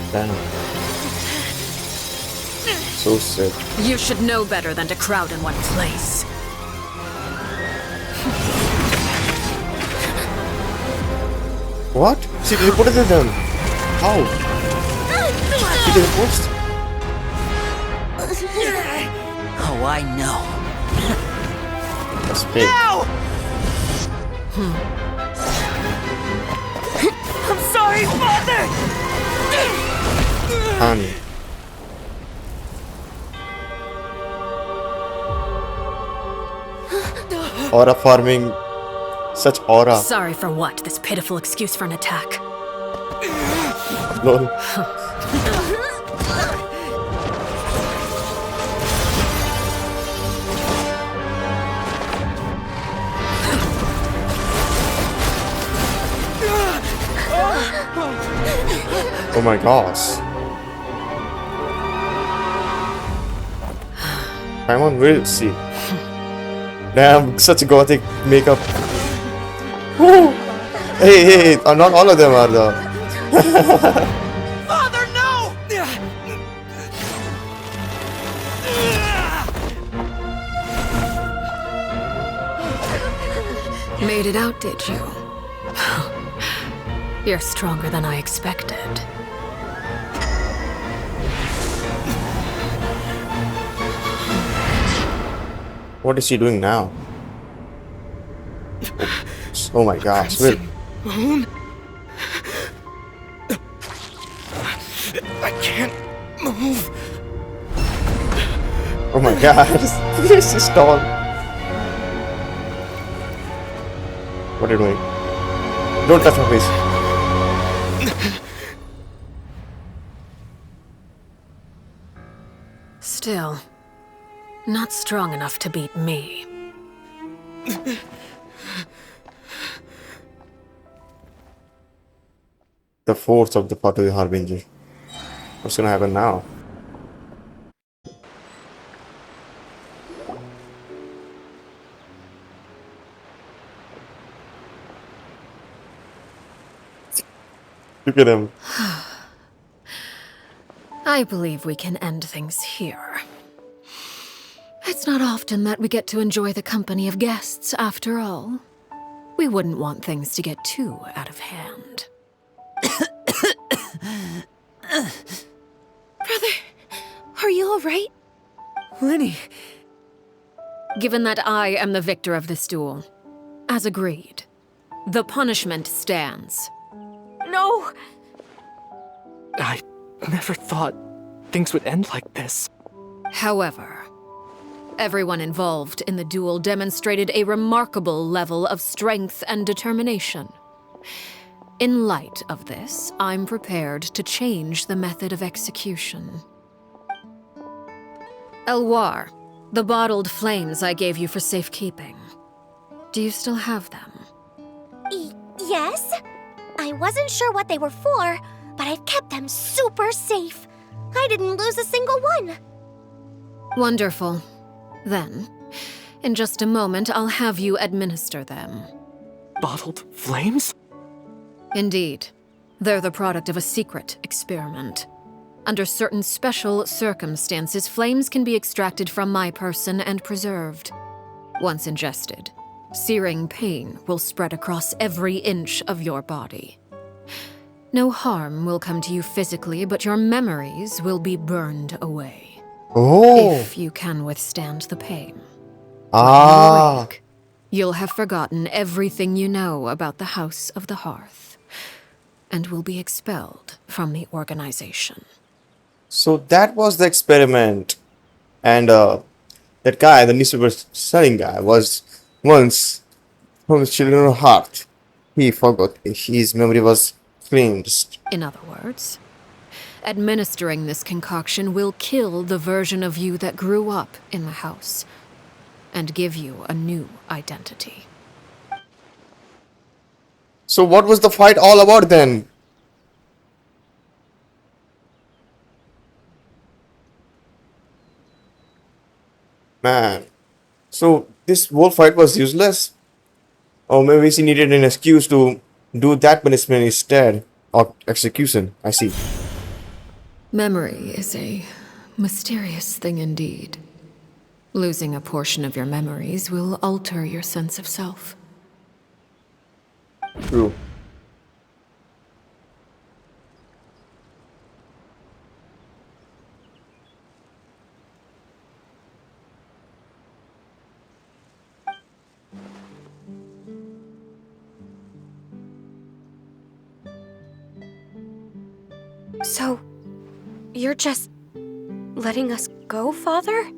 Damn. So sick. You should know better than to crowd in one place. What? She reported them. How? She did the post? Oh, I know. That's big. I'm sorry, Father! Honey. Aura farming. Such aura. Sorry for what? This pitiful excuse for an attack. Lol. Oh my gosh. Paimon will see. Damn, such a gothic makeup. Woo! Hey, not all of them are the. Father, no! Made it out, did you? You're stronger than I expected. What is she doing now? Oh my gosh, Will. Moon? I can't move. Oh my god, this is tall. What are you doing? Don't touch my face. Still, not strong enough to beat me. The force of the Fatui Harbinger. What's gonna happen now? Look at him. I believe we can end things here. It's not often that we get to enjoy the company of guests, after all. We wouldn't want things to get too out of hand. Brother, are you alright? Lenny. Given that I am the victor of this duel, as agreed, the punishment stands. No! I never thought things would end like this. However, everyone involved in the duel demonstrated a remarkable level of strength and determination. In light of this, I'm prepared to change the method of execution. Elwar, the bottled flames I gave you for safekeeping. Do you still have them? Yes? I wasn't sure what they were for, but I've kept them super safe. I didn't lose a single one. Wonderful. Then, in just a moment, I'll have you administer them. Bottled flames? Indeed. They're the product of a secret experiment. Under certain special circumstances, flames can be extracted from my person and preserved. Once ingested, searing pain will spread across every inch of your body. No harm will come to you physically, but your memories will be burned away. Oh! If you can withstand the pain. Ah! When you awake, you'll have forgotten everything you know about the House of the Hearth, and will be expelled from the organization. So that was the experiment. And that guy, the newspaper selling guy, was once from the children of hearth. He forgot. His memory was cleansed. In other words, administering this concoction will kill the version of you that grew up in the house, and give you a new identity. So what was the fight all about then? Man. So this whole fight was useless? Or maybe she needed an excuse to do that punishment instead of execution. I see. Memory is a mysterious thing indeed. Losing a portion of your memories will alter your sense of self. True. So, you're just letting us go, Father?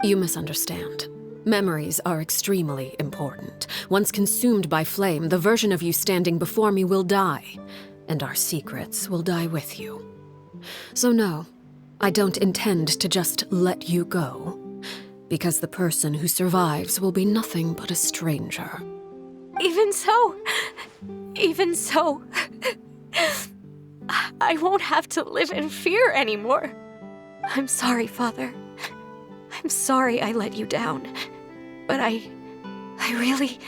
You misunderstand. Memories are extremely important. Once consumed by flame, the version of you standing before me will die, and our secrets will die with you. So no, I don't intend to just let you go, because the person who survives will be nothing but a stranger. Even so, I won't have to live in fear anymore. I'm sorry, Father. I'm sorry I let you down. But I really...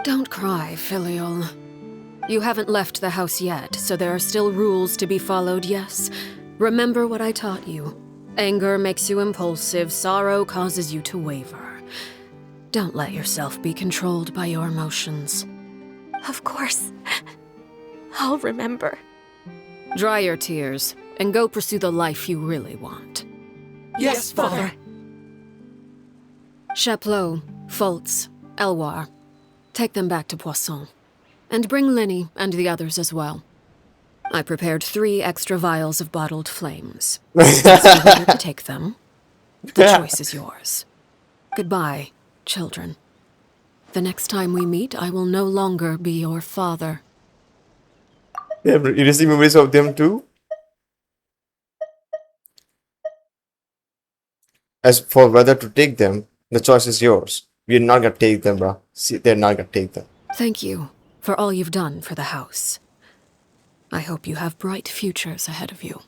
Don't cry, Filial. You haven't left the house yet, so there are still rules to be followed, yes? Remember what I taught you. Anger makes you impulsive, sorrow causes you to waver. Don't let yourself be controlled by your emotions. Of course. I'll remember. Dry your tears, and go pursue the life you really want. Yes, Father. Chaplot, Foltz, Elwar. Take them back to Poisson. And bring Linny and the others as well. I prepared 3 extra vials of bottled flames. It's easier to take them. The choice is yours. Goodbye, children. The next time we meet, I will no longer be your father. Yeah, you receive memories of them too? As for whether to take them, the choice is yours. We're not gonna take them, bro. See, they're not gonna take them. Thank you for all you've done for the house. I hope you have bright futures ahead of you.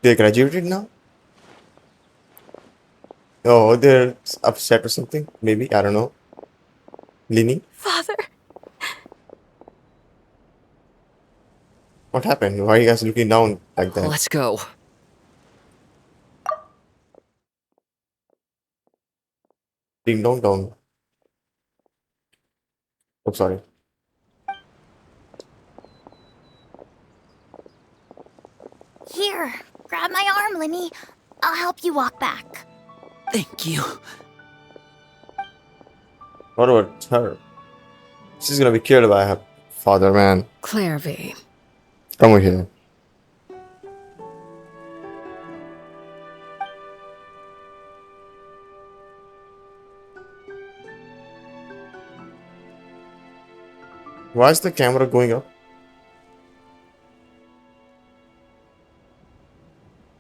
They graduated now? Oh, they're upset or something? Maybe, I don't know. Lini? Father. What happened? Why are you guys looking down like that? Let's go. Ding dong dong. Oh, sorry. Here, grab my arm, Linny. I'll help you walk back. Thank you. What about her? She's gonna be killed by her father, man. Clairvy. Come over here. Why is the camera going up?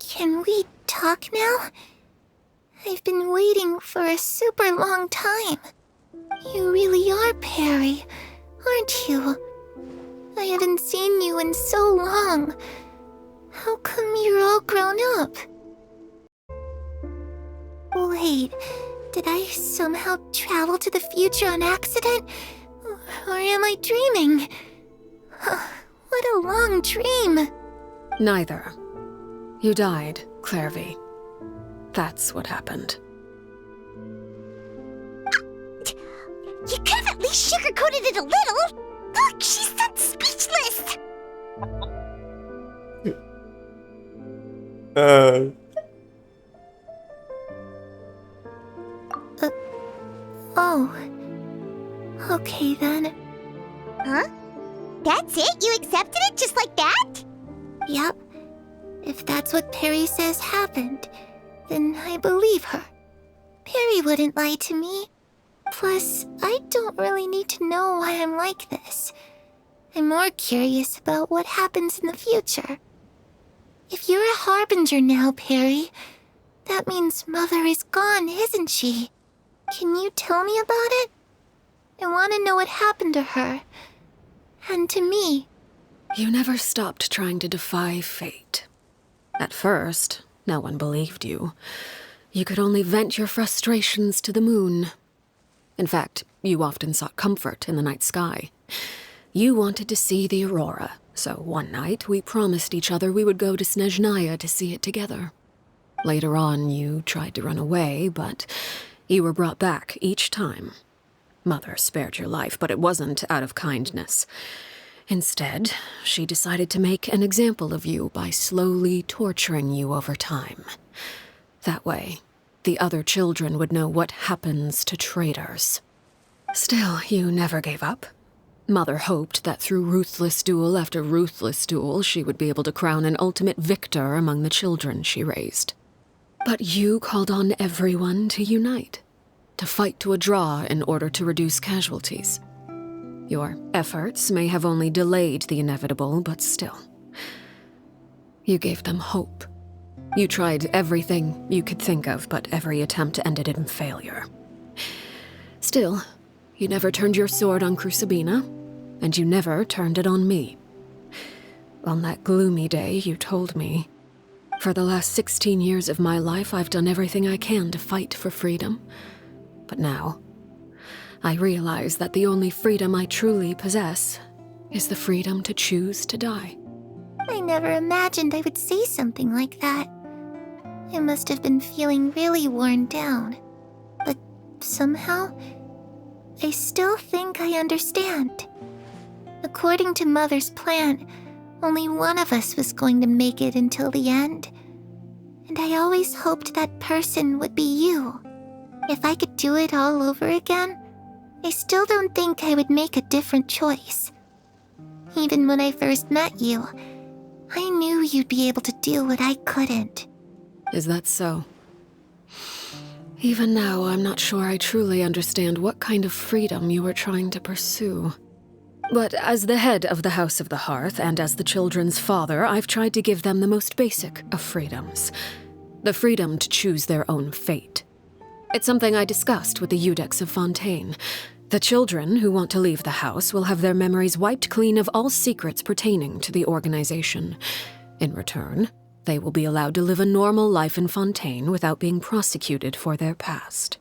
Can we talk now? I've been waiting for a super long time. You really are Perry, aren't you? I haven't seen you in so long. How come you're all grown up? Wait, did I somehow travel to the future on accident? Or am I dreaming? What a long dream. Neither. You died, Clairvy. That's what happened. You could have at least sugarcoated it a little. Look, she's done speechless. Oh. Okay then. Huh? That's it? You accepted it just like that? Yep. If that's what Perry says happened, then I believe her. Perry wouldn't lie to me. Plus, I don't really need to know why I'm like this. I'm more curious about what happens in the future. If you're a harbinger now, Perry, that means Mother is gone, isn't she? Can you tell me about it? I want to know what happened to her. And to me. You never stopped trying to defy fate. At first, no one believed you. You could only vent your frustrations to the moon. In fact, you often sought comfort in the night sky. You wanted to see the aurora, so one night we promised each other we would go to Snezhnaya to see it together. Later on, you tried to run away, but you were brought back each time. Mother spared your life, but it wasn't out of kindness. Instead, she decided to make an example of you by slowly torturing you over time. That way, the other children would know what happens to traitors. Still, you never gave up. Mother hoped that through ruthless duel after ruthless duel, she would be able to crown an ultimate victor among the children she raised. But you called on everyone to unite, to fight to a draw in order to reduce casualties. Your efforts may have only delayed the inevitable, but still. You gave them hope. You tried everything you could think of, but every attempt ended in failure. Still, you never turned your sword on Crucibina, and you never turned it on me. On that gloomy day, you told me. For the last 16 years of my life, I've done everything I can to fight for freedom. But now, I realize that the only freedom I truly possess is the freedom to choose to die. I never imagined I would say something like that. I must have been feeling really worn down. But somehow, I still think I understand. According to Mother's plan, only one of us was going to make it until the end. And I always hoped that person would be you. If I could do it all over again, I still don't think I would make a different choice. Even when I first met you, I knew you'd be able to do what I couldn't. Is that so? Even now, I'm not sure I truly understand what kind of freedom you were trying to pursue. But as the head of the House of the Hearth and as the children's father, I've tried to give them the most basic of freedoms. The freedom to choose their own fate. It's something I discussed with the Eudex of Fontaine. The children who want to leave the house will have their memories wiped clean of all secrets pertaining to the organization. In return, they will be allowed to live a normal life in Fontaine without being prosecuted for their past.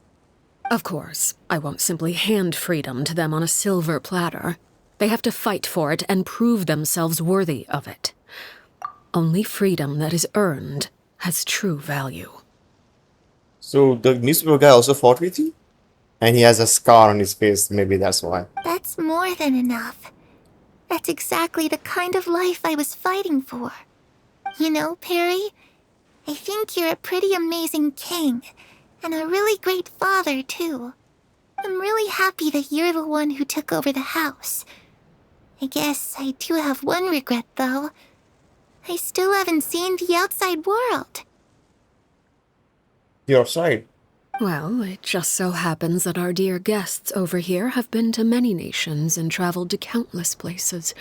Of course, I won't simply hand freedom to them on a silver platter. They have to fight for it and prove themselves worthy of it. Only freedom that is earned has true value. So the newspaper guy also fought with you? And he has a scar on his face, maybe that's why. That's more than enough. That's exactly the kind of life I was fighting for. You know, Perry, I think you're a pretty amazing king, and a really great father, too. I'm really happy that you're the one who took over the house. I guess I do have one regret, though. I still haven't seen the outside world. You're outside. Well, it just so happens that our dear guests over here have been to many nations and traveled to countless places.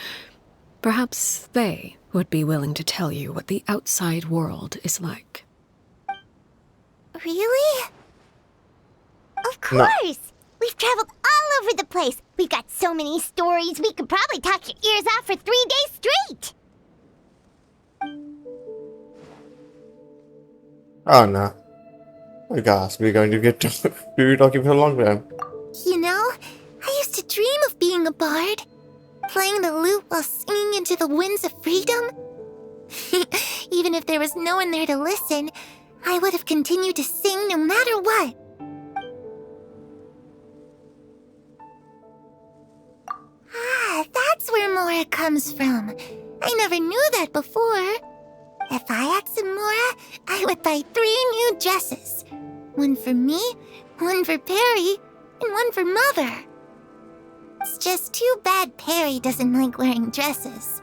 Perhaps they would be willing to tell you what the outside world is like. Really? Of course! We've traveled all over the place. We've got so many stories, we could probably talk your ears off for 3 days straight! Oh no. Oh gosh, we're going to get we'll be talking for a long time. You know, I used to dream of being a bard. Playing the lute while singing into the winds of freedom. Even if there was no one there to listen, I would have continued to sing no matter what. Ah, that's where Mora comes from. I never knew that before. If I had some Mora, I would buy 3 new dresses. One for me, one for Perry, and one for Mother. It's just too bad Perry doesn't like wearing dresses.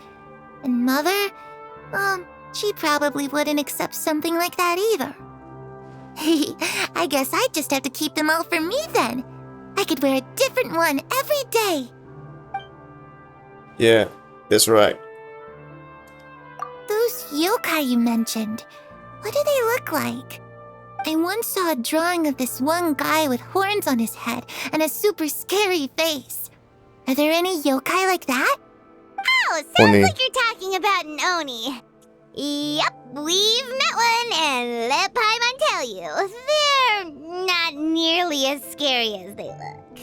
And Mother, she probably wouldn't accept something like that either. I guess I'd just have to keep them all for me then. I could wear a different one every day. Yeah, that's right. Those yokai you mentioned, what do they look like? I once saw a drawing of this one guy with horns on his head and a super scary face. Are there any yokai like that? Oh, sounds Oni. like you're talking about an Oni. Yep, we've met one, and let Paimon tell you, they're not nearly as scary as they look.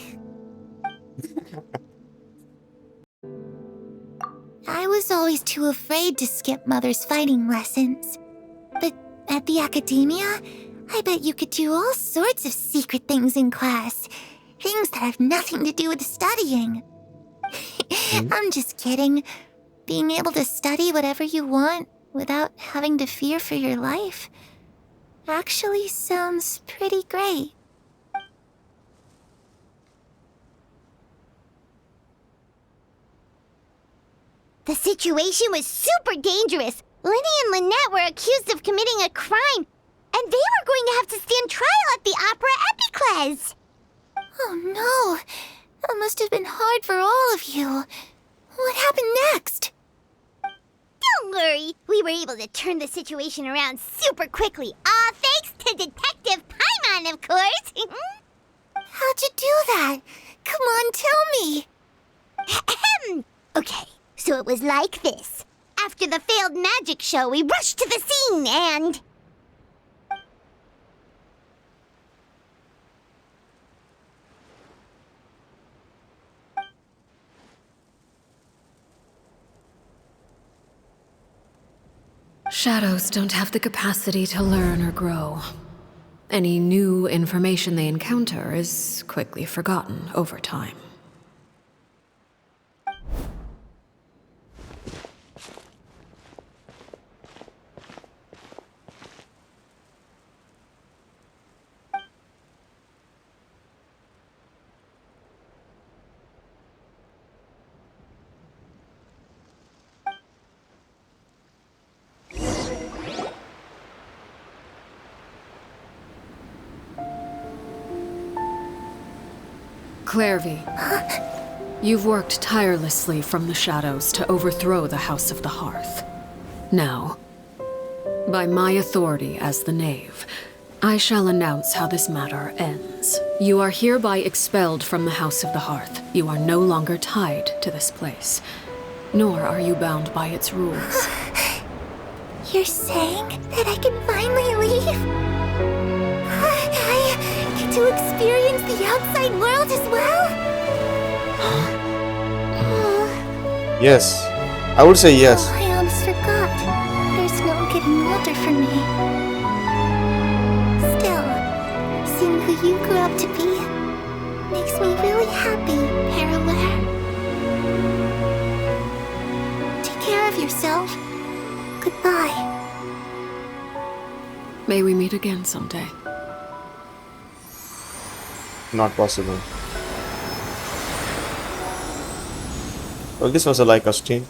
I was always too afraid to skip Mother's fighting lessons. But at the academia, I bet you could do all sorts of secret things in class. Things that have nothing to do with studying. I'm just kidding. Being able to study whatever you want without having to fear for your life actually sounds pretty great. The situation was super dangerous. Lenny and Lynette were accused of committing a crime, and they were going to have to stand trial at the Opera Epicles. Oh no! That must have been hard for all of you. What happened next? Don't worry, we were able to turn the situation around super quickly, all thanks to Detective Paimon, of course. How'd you do that? Come on, tell me. Okay, so it was like this. After the failed magic show, we rushed to the scene and... Shadows don't have the capacity to learn or grow. Any new information they encounter is quickly forgotten over time. Clairvy, you've worked tirelessly from the shadows to overthrow the House of the Hearth. Now, by my authority as the Knave, I shall announce how this matter ends. You are hereby expelled from the House of the Hearth. You are no longer tied to this place, nor are you bound by its rules. You're saying that I can finally leave? I get to experience the outside world as well? Yes. I would say yes. Oh, I almost forgot. There's no getting older for me. Still, seeing who you grew up to be makes me really happy, Parallel. Take care of yourself. Goodbye. May we meet again someday. Not possible. Well, this was a like us team.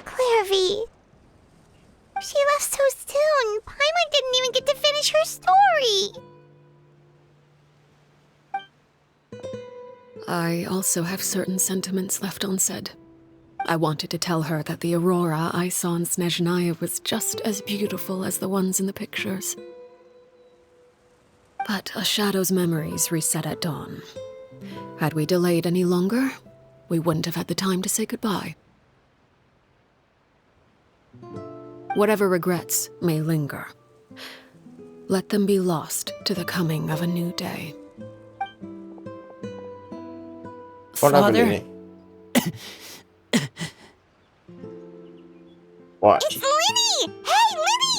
Clairvy. She left so soon. Paimon didn't even get to finish her story. I also have certain sentiments left unsaid. I wanted to tell her that the aurora I saw in Snezhnaya was just as beautiful as the ones in the pictures. But a shadow's memories reset at dawn. Had we delayed any longer, we wouldn't have had the time to say goodbye. Whatever regrets may linger, let them be lost to the coming of a new day. What happened, Father? Linny? What? It's Linny! Hey,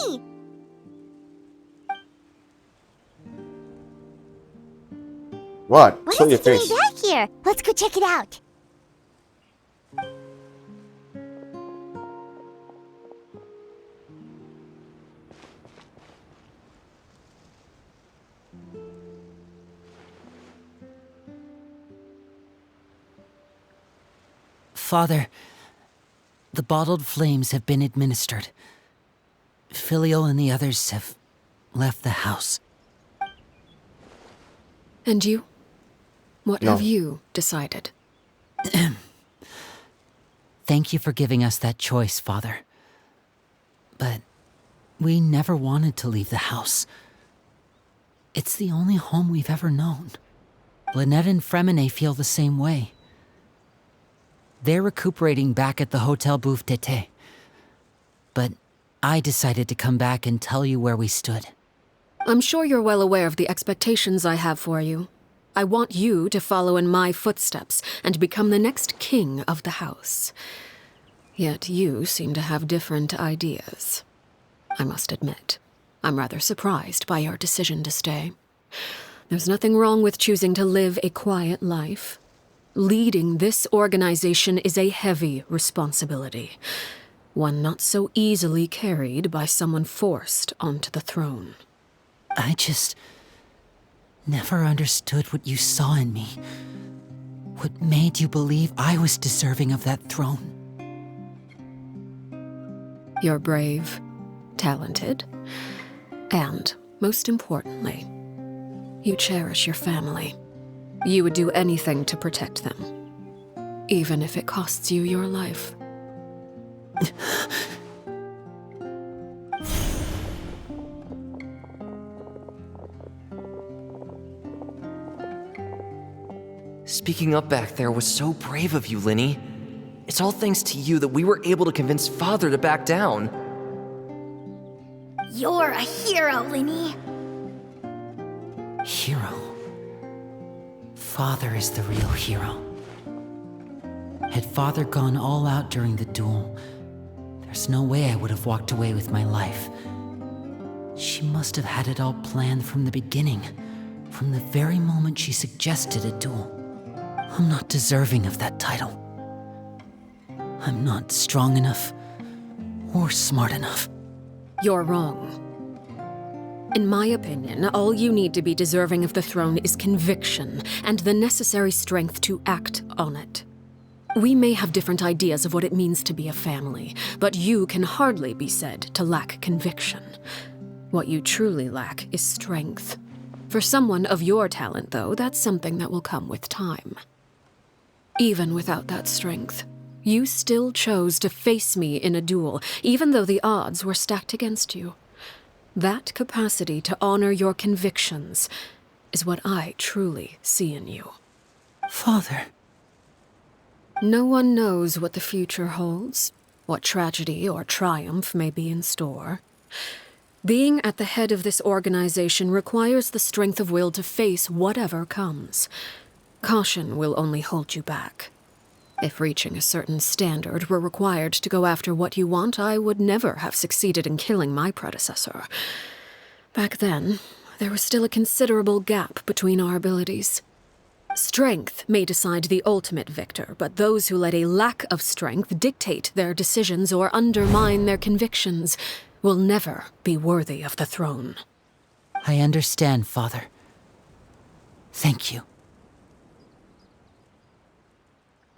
Linny! What? What Show is your it doing face. back here? Let's go check it out. Father, the bottled flames have been administered. Filial and the others have left the house. And you? What No. have you decided? Thank you for giving us that choice, Father. But we never wanted to leave the house. It's the only home we've ever known. Lynette and Fremine feel the same way. They're recuperating back at the Hotel Bouffe Tété. But I decided to come back and tell you where we stood. I'm sure you're well aware of the expectations I have for you. I want you to follow in my footsteps and become the next king of the house. Yet you seem to have different ideas. I must admit, I'm rather surprised by your decision to stay. There's nothing wrong with choosing to live a quiet life. Leading this organization is a heavy responsibility, one not so easily carried by someone forced onto the throne. I just never understood what you saw in me. What made you believe I was deserving of that throne? You're brave, talented, and, most importantly, you cherish your family. You would do anything to protect them, even if it costs you your life. Speaking up back there was so brave of you, Linny. It's all thanks to you that we were able to convince Father to back down. You're a hero, Linny. Hero. Father is the real hero. Had Father gone all out during the duel, there's no way I would have walked away with my life. She must have had it all planned from the beginning, from the very moment she suggested a duel. I'm not deserving of that title. I'm not strong enough or smart enough. You're wrong. In my opinion, all you need to be deserving of the throne is conviction and the necessary strength to act on it. We may have different ideas of what it means to be a family, but you can hardly be said to lack conviction. What you truly lack is strength. For someone of your talent, though, that's something that will come with time. Even without that strength, you still chose to face me in a duel, even though the odds were stacked against you. That capacity to honor your convictions is what I truly see in you. Father. No one knows what the future holds, what tragedy or triumph may be in store. Being at the head of this organization requires the strength of will to face whatever comes. Caution will only hold you back. If reaching a certain standard were required to go after what you want, I would never have succeeded in killing my predecessor. Back then, there was still a considerable gap between our abilities. Strength may decide the ultimate victor, but those who let a lack of strength dictate their decisions or undermine their convictions will never be worthy of the throne. I understand, Father. Thank you.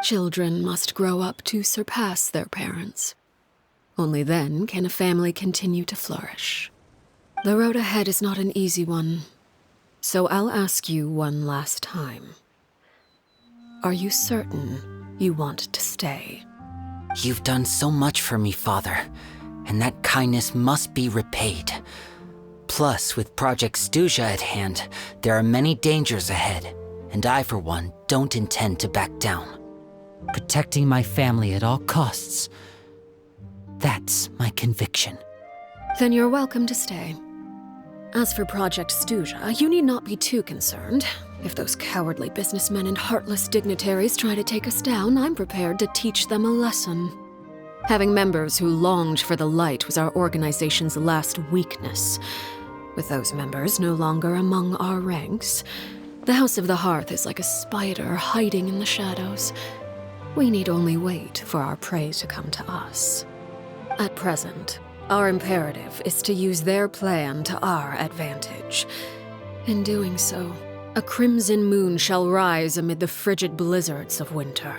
Children must grow up to surpass their parents. Only then can a family continue to flourish. The road ahead is not an easy one, so I'll ask you one last time. Are you certain you want to stay? You've done so much for me, Father, and that kindness must be repaid. Plus, with Project Stuja at hand, there are many dangers ahead, and I, for one, don't intend to back down. Protecting my family at all costs. That's my conviction. Then you're welcome to stay. As for Project Stuja, you need not be too concerned. If those cowardly businessmen and heartless dignitaries try to take us down, I'm prepared to teach them a lesson. Having members who longed for the light was our organization's last weakness. With those members no longer among our ranks, the House of the Hearth is like a spider hiding in the shadows. We need only wait for our prey to come to us. At present, our imperative is to use their plan to our advantage. In doing so, a crimson moon shall rise amid the frigid blizzards of winter.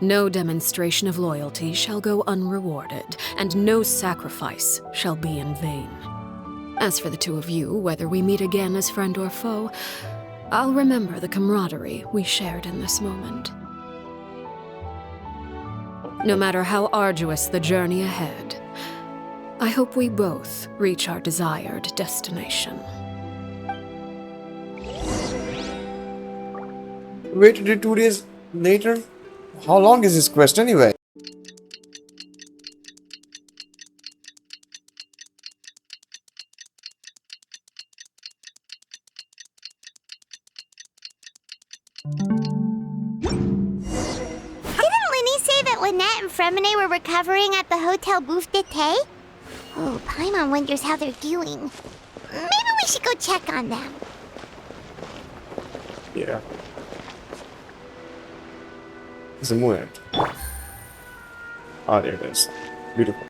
No demonstration of loyalty shall go unrewarded, and no sacrifice shall be in vain. As for the two of you, whether we meet again as friend or foe, I'll remember the camaraderie we shared in this moment. No matter how arduous the journey ahead, I hope we both reach our desired destination. Waited 2 days later? How long is this quest anyway? Lynette and Fremine were recovering at the Hotel Bouffe d'été? Oh, Paimon wonders how they're doing. Maybe we should go check on them. Yeah. It's a moon. Ah, there it is. Beautiful.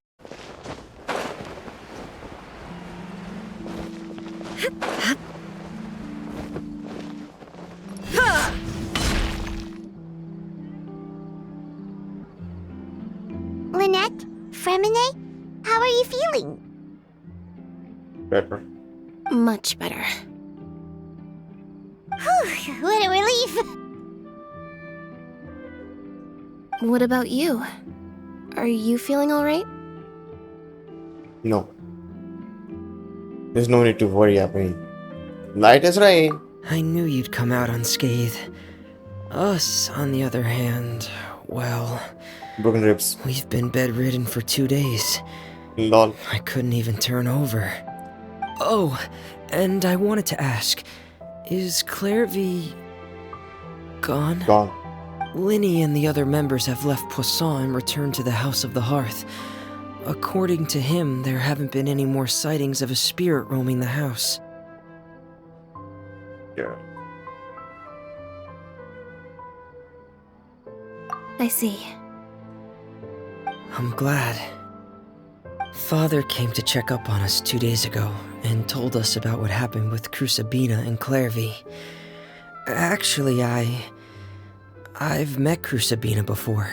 Lynette, Fremine, how are you feeling? Better. Much better. Whew, what a relief! What about you? Are you feeling alright? No. There's no need to worry, I mean. Light as rain. I knew you'd come out unscathed. Us, on the other hand, well, Broken ribs. we've been bedridden for 2 days. Lol. I couldn't even turn over. Oh, and I wanted to ask, is Clairvy gone? Gone. Linny and the other members have left Poisson and returned to the House of the Hearth. According to him, there haven't been any more sightings of a spirit roaming the house. Yeah. I see. I'm glad. Father came to check up on us 2 days ago and told us about what happened with Crusabina and Clairvy. Actually, I've met Crusabina before.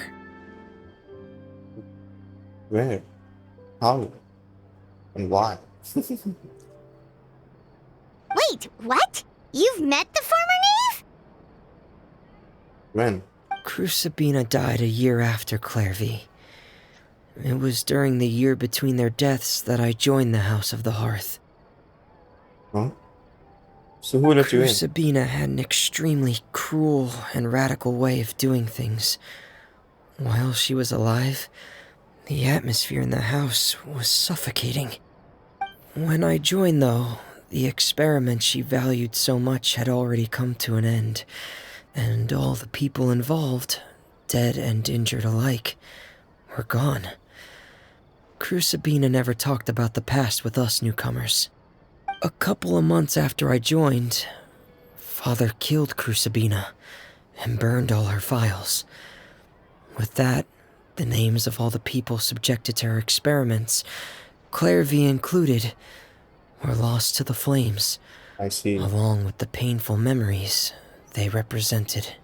Where? How? And why? Wait, what? You've met the former knave? When? Crusabina died a year after Clairvy. It was during the year between their deaths that I joined the House of the Hearth. Huh? So who let you in? Crusabina had an extremely cruel and radical way of doing things. While she was alive, the atmosphere in the house was suffocating. When I joined, though, the experiment she valued so much had already come to an end, and all the people involved, dead and injured alike, were gone. Crusabina never talked about the past with us newcomers. A couple of months after I joined, Father killed Crusabina and burned all her files. With that, the names of all the people subjected to her experiments, Clairvy included, were lost to the flames. I see. Along with the painful memories they represented.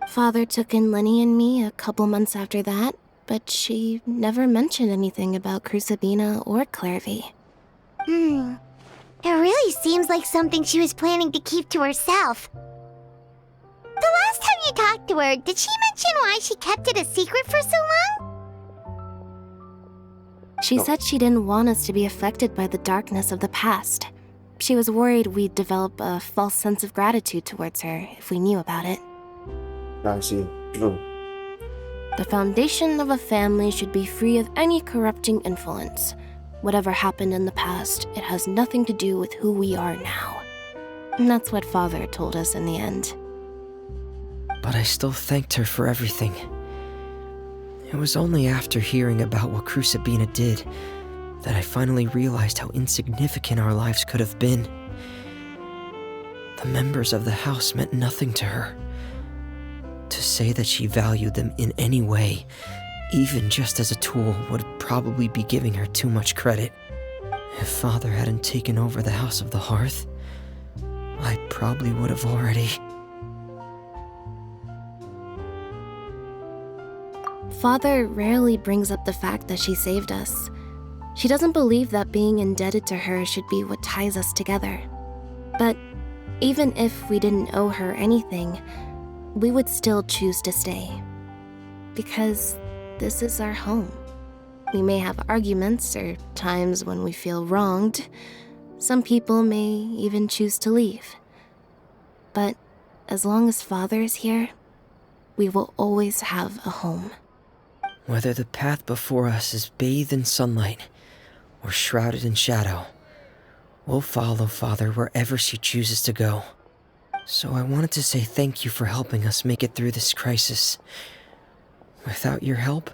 Father took in Lenny and me a couple months after that, but she never mentioned anything about Crusabina or Clairvy. It really seems like something she was planning to keep to herself. The last time you talked to her, did she mention why she kept it a secret for so long? She said she didn't want us to be affected by the darkness of the past. She was worried we'd develop a false sense of gratitude towards her if we knew about it. I see. True. The foundation of a family should be free of any corrupting influence. Whatever happened in the past, it has nothing to do with who we are now. And that's what Father told us in the end. But I still thanked her for everything. It was only after hearing about what Crusabina did that I finally realized how insignificant our lives could have been. The members of the house meant nothing to her. To say that she valued them in any way, even just as a tool, would probably be giving her too much credit. If Father hadn't taken over the House of the Hearth, I probably would have already... Father rarely brings up the fact that she saved us. She doesn't believe that being indebted to her should be what ties us together. But even if we didn't owe her anything, we would still choose to stay. Because this is our home. We may have arguments or times when we feel wronged. Some people may even choose to leave. But as long as Father is here, we will always have a home. Whether the path before us is bathed in sunlight or shrouded in shadow, we'll follow Father wherever she chooses to go. So I wanted to say thank you for helping us make it through this crisis. Without your help,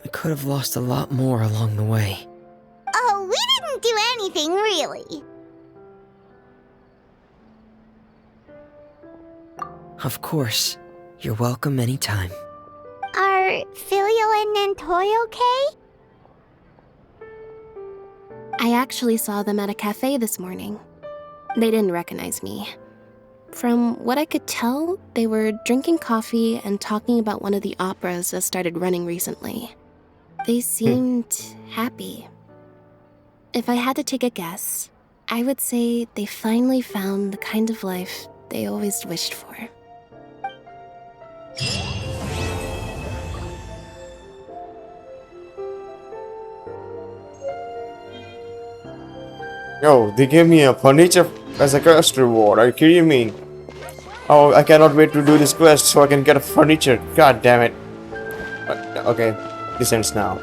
we could have lost a lot more along the way. Oh, we didn't do anything, really. Of course, you're welcome anytime. Are Filial and Nantoy okay? I actually saw them at a cafe this morning. They didn't recognize me. From what I could tell, they were drinking coffee and talking about one of the operas that started running recently. They seemed happy. If I had to take a guess, I would say they finally found the kind of life they always wished for. Yo, they gave me a furniture as a quest reward. Are you kidding me? Oh, I cannot wait to do this quest so I can get a furniture. God damn it. Okay, this ends now.